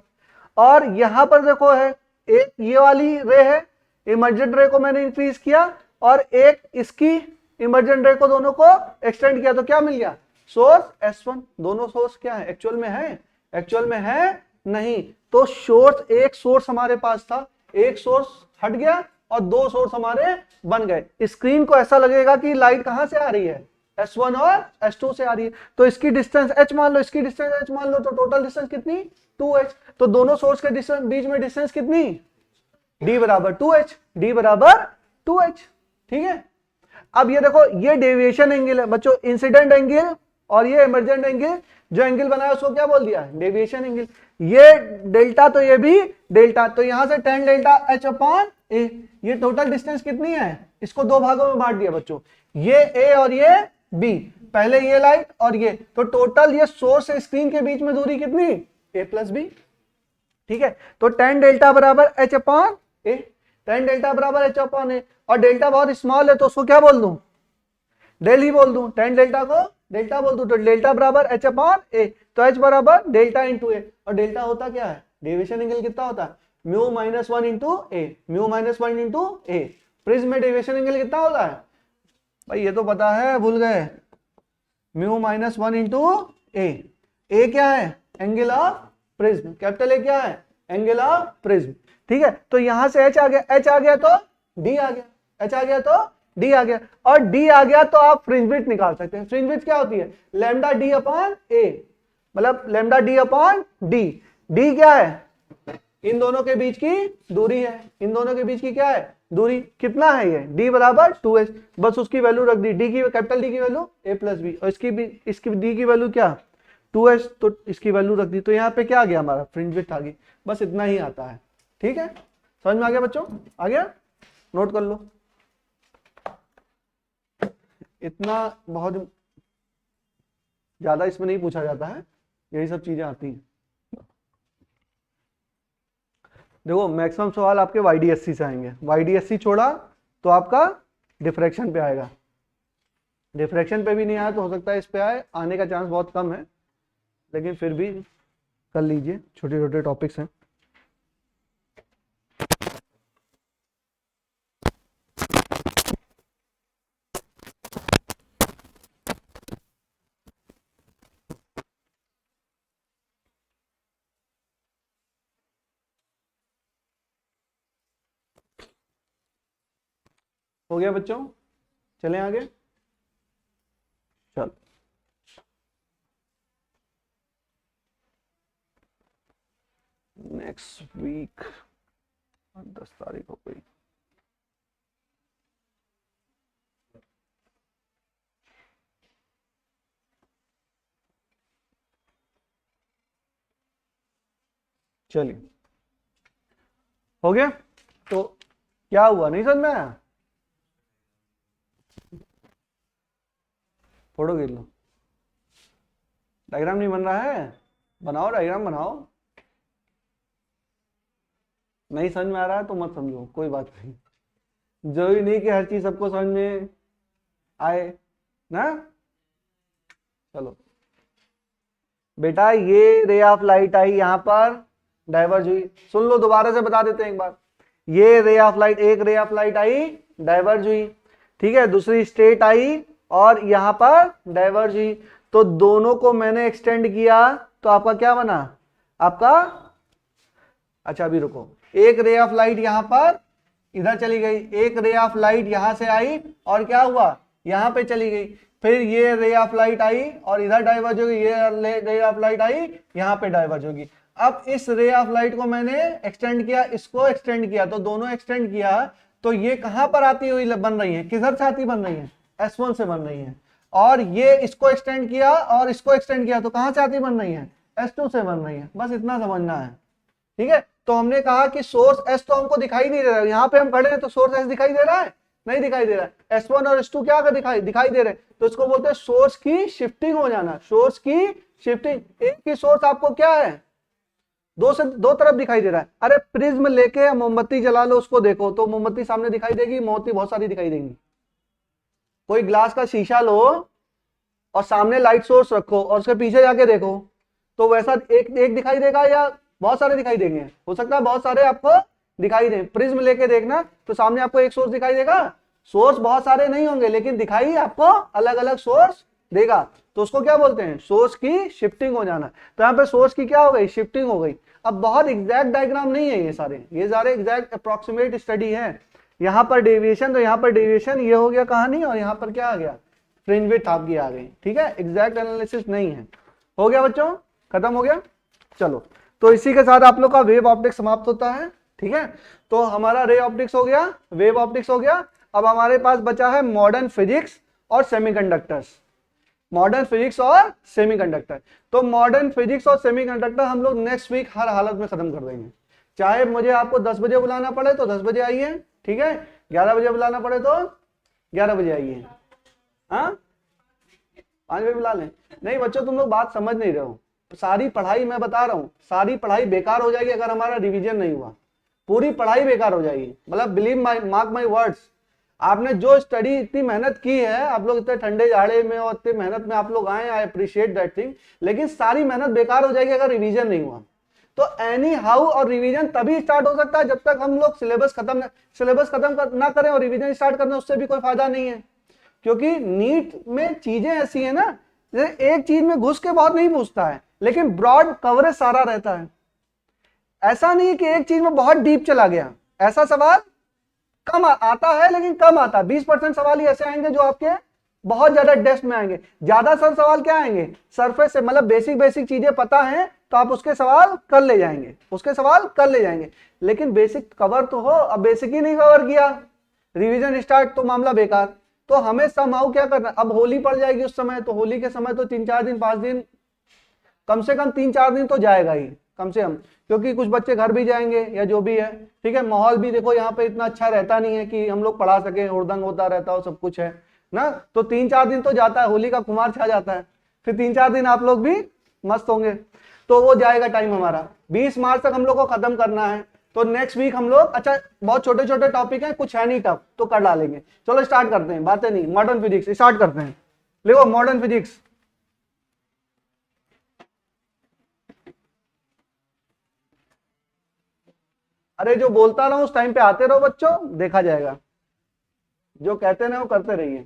और यहां पर देखो है एक ये वाली रे है, इमर्जेंट रे को मैंने इंक्रीज किया और एक इसकी इमर्जेंट रे को, दोनों को एक्सटेंड किया, तो क्या मिल गया, सोर्स S1। दोनों सोर्स क्या है, एक्चुअल में है, एक्चुअल में है नहीं। तो सोर्स, एक सोर्स हमारे पास था, एक सोर्स हट गया और दो सोर्स हमारे बन गए। स्क्रीन को ऐसा लगेगा कि लाइट कहां से आ रही है, S1 और S2 से आ रही है। तो इसकी डिस्टेंस h मान लो, इसकी डिस्टेंस h मान लो, तो टोटल डिस्टेंस कितनी, 2h। तो दोनों सोर्स के डिस्टेंस, बीच में डिस्टेंस कितनी, d बराबर 2h, d बराबर 2h। ठीक है, अब ये देखो, ये डेविएशन एंगल है बच्चों, इंसिडेंट एंगल और ये इमर्जेंट एंगल, जो एंगल बनाया उसको क्या बोल दिया, डेविएशन एंगल। ये डेल्टा तो ये भी डेल्टा, तो यहां से tan delta h upon a। ये टोटल डिस्टेंस कितनी है, इसको दो भागों में बांट दिया बच्चों, ये a और ये b, पहले ये लाइट और ये, तो टोटल ये सोर्स से स्क्रीन के बीच में दूरी कितनी, a प्लस b। ठीक है, तो tan डेल्टा बराबर h upon a, tan delta बराबर h अपॉन a, और डेल्टा बहुत स्मॉल है तो उसको क्या बोल दूं, डेल ही बोल दूं, tan डेल्टा को डेल्टा बोल दूं, तो डेल्टा बराबर h अपॉन a, तो h बराबर डेल्टा इंटू a। और डेल्टा होता क्या है, डेविएशन एंगल कितना होता है, म्यू माइनस वन इंटू ए, म्यू माइनस वन इंटू ए। प्रिज्म में डेविएशन एंगल कितना होता है भाई, ये तो पता है, भूल गए, म्यू माइनस वन इंटू ए क्या है, angle of prism, capital A क्या है, एंगल ऑफ प्रिज्म। ठीक है, तो यहां से h आ गया, h आ गया तो d आ गया, h आ गया तो d आ गया, और d आ गया तो आप फ्रिंज विड्थ निकाल सकते हैं। फ्रिंज विड्थ क्या होती है, लैम्डा d अपॉन a, मतलब lambda d upon d। d क्या है, इन दोनों के बीच की दूरी है, इन दोनों के बीच की क्या है, दूरी। कितना है ये, d बराबर 2h, बस उसकी वैल्यू रख दी, d की, कैपिटल D की वैल्यू a प्लस बी, और इसकी d की वैल्यू क्या 2h, तो इसकी वैल्यू रख दी, तो यहाँ पे क्या आ गया हमारा, फ्रिंज विड्थ आ गई। बस इतना ही आता है। ठीक है, समझ में आ गया बच्चों, आ गया, नोट कर लो, इतना बहुत ज्यादा इसमें नहीं पूछा जाता है, यही सब चीजें आती हैं। देखो मैक्सिमम सवाल आपके YDSC से आएंगे, YDSC छोड़ा तो आपका डिफ्रैक्शन पे आएगा, डिफ्रैक्शन पे भी नहीं आया तो हो सकता है इस पे आए, आने का चांस बहुत कम है, लेकिन फिर भी कर लीजिए, छोटे छोटे टॉपिक्स हैं। हो गया बच्चों, चलें आगे, चल नेक्स्ट वीक 10 तारीख हो गई। चलिए, हो गया, तो क्या हुआ, नहीं समझ में आया, फोटो खींच लो, डायग्राम नहीं बन रहा है, बनाओ डायग्राम बनाओ, नहीं समझ में आ रहा है तो मत समझो, कोई बात नहीं, जरूरी नहीं कि हर चीज सबको समझ में आए ना। चलो बेटा, ये रे ऑफ लाइट आई यहाँ पर, डाइवर्ज हुई। सुन लो, दोबारा से बता देते हैं एक बार। ये रे ऑफ लाइट, एक ray of light I, diverge हुई, ठीक है, दूसरी स्टेट आई और यहां पर डाइवर्ज हुई, तो दोनों को मैंने एक्सटेंड किया तो आपका क्या बना, आपका, अच्छा अभी रुको, एक रे ऑफ लाइट यहां पर इधर चली गई, एक रे ऑफ लाइट यहां से आई और क्या हुआ, यहां पे चली गई, फिर ये रे ऑफ लाइट आई और इधर डाइवर्ज होगी, ये रे ऑफ लाइट आई यहां पे डाइवर्ज होगी। अब इस रे ऑफ लाइट को मैंने एक्सटेंड किया, इसको एक्सटेंड किया, तो दोनों एक्सटेंड किया, तो ये कहां पर आती हुई बन रही है, किधर से आती बन रही है, S1 से बन रही है, और ये इसको एक्सटेंड किया और इसको एक्सटेंड किया तो कहां से आती बन रही है, S2 से बन रही है। बस इतना समझना है, ठीक है। तो हमने कहा कि सोर्स S तो हमको दिखाई नहीं दे रहा है, यहां पे हम खड़े हैं तो सोर्स S दिखाई दे रहा है, नहीं दिखाई दे रहा है, S1 और S2 क्या दिखाई दे रहे हैं, तो इसको बोलते हैं सोर्स की शिफ्टिंग हो जाना, सोर्स की शिफ्टिंग। एक ही सोर्स आपको क्या है, दो तरफ दिखाई दे रहा है। अरे प्रिज्म लेके मोमबत्ती जला लो, उसको देखो तो मोमबत्ती सामने दिखाई देगी, मोमबत्ती बहुत सारी दिखाई देंगी। कोई ग्लास का शीशा लो और सामने लाइट सोर्स रखो और उसके पीछे जाके देखो, तो वैसा एक दिखाई देगा या बहुत सारे दिखाई देंगे, हो सकता है बहुत सारे आपको दिखाई दें। प्रिज्म लेके देखना तो सामने आपको एक सोर्स दिखाई देगा, सोर्स बहुत सारे नहीं होंगे लेकिन दिखाई आपको अलग अलग सोर्स देगा, तो उसको क्या बोलते हैं, सोर्स की शिफ्टिंग हो जाना। तो यहाँ पे सोर्स की क्या हो गई, शिफ्टिंग हो गई। अब बहुत एग्जैक्ट डायग्राम नहीं है, ये सारे एग्जैक्ट अप्रोक्सीमेट स्टडी है। यहाँ पर डेविएशन, तो यहाँ पर डेविएशन ये हो गया कहानी, और यहाँ पर क्या आ गया, फ्रिंज विड्थ आपकी आ गई, ठीक है, एग्जैक्ट एनालिसिस नहीं है। हो गया बच्चों, खत्म हो गया। चलो, तो इसी के साथ आप लोग का वेव ऑप्टिक्स समाप्त होता है, ठीक है। तो हमारा रे ऑप्टिक्स हो गया, वेव ऑप्टिक्स हो गया। अब हमारे पास बचा है मॉडर्न फिजिक्स और सेमीकंडक्टर्स, मॉडर्न फिजिक्स और सेमीकंडक्टर। तो मॉडर्न फिजिक्स और सेमीकंडक्टर हम लोग नेक्स्ट वीक हर हालत में खत्म कर देंगे, चाहे मुझे आपको 10 बजे बुलाना पड़े तो 10 बजे आइए, ठीक है, 11 बजे बुलाना पड़े तो 11 बजे आइए, हाँ 5 बजे बुला लें। नहीं बच्चों, तुम लोग बात समझ नहीं रहे हो, सारी पढ़ाई मैं बता रहा हूं, सारी पढ़ाई बेकार हो जाएगी अगर हमारा रिवीजन नहीं हुआ, पूरी पढ़ाई बेकार हो जाएगी। मतलब believe my, mark my words, आपने जो स्टडी इतनी मेहनत की है, आप लोग इतने ठंडे जाड़े में और इतनी मेहनत में आप लोग आए, आई अप्रिशिएट दैट थिंग, लेकिन सारी मेहनत बेकार हो जाएगी अगर रिवीजन नहीं हुआ। तो एनी हाउ, और रिवीजन तभी स्टार्ट हो सकता है जब तक हम लोग सिलेबस खत्म ना करें और रिवीजन स्टार्ट करने, उससे भी कोई फायदा नहीं है। क्योंकि नीट में चीजें ऐसी है ना, जैसे एक चीज में घुस के बहुत नहीं पूछता है, लेकिन ब्रॉड कवरेज सारा रहता है। ऐसा नहीं कि एक चीज में बहुत डीप चला गया, ऐसा सवाल कम आता है, लेकिन कम आता है। 20% सवाल ही ऐसे आएंगे जो आपके बहुत ज्यादा डेप्थ में आएंगे। ज्यादा सवाल क्या आएंगे, सरफेस से, मतलब बेसिक चीजें पता है तो आप उसके सवाल कर ले जाएंगे, लेकिन बेसिक कवर तो हो। अब बेसिक ही नहीं कवर किया, रिवीजन स्टार्ट, तो मामला बेकार। तो हमें समहाउ क्या करना, अब होली पड़ जाएगी उस समय, तो होली के समय तो 3-4 दिन 5 दिन, कम से कम 3-4 दिन तो जाएगा ही कम से कम, क्योंकि कुछ बच्चे घर भी जाएंगे या जो भी है, ठीक है। माहौल भी देखो यहाँ पे इतना अच्छा रहता नहीं है कि हम लोग पढ़ा सके, हुड़दंग होता रहता हो, सब कुछ है ना। तो 3-4 दिन तो जाता है, होली का कुमार छा जाता है, फिर 3-4 दिन आप लोग भी मस्त होंगे, तो वो जाएगा टाइम हमारा। 20 मार्च तक हम लोग को खत्म करना है, तो नेक्स्ट वीक हम लोग, अच्छा बहुत छोटे छोटे टॉपिक हैं, कुछ है नहीं टफ, तो कर डालेंगे। चलो स्टार्ट करते हैं, बातें नहीं, मॉडर्न फिजिक्स स्टार्ट करते हैं। लिखो मॉडर्न फिजिक्स। अरे जो बोलता रहा हूं उस टाइम पे आते रहो बच्चों, देखा जाएगा, जो कहते ना वो करते रहिए।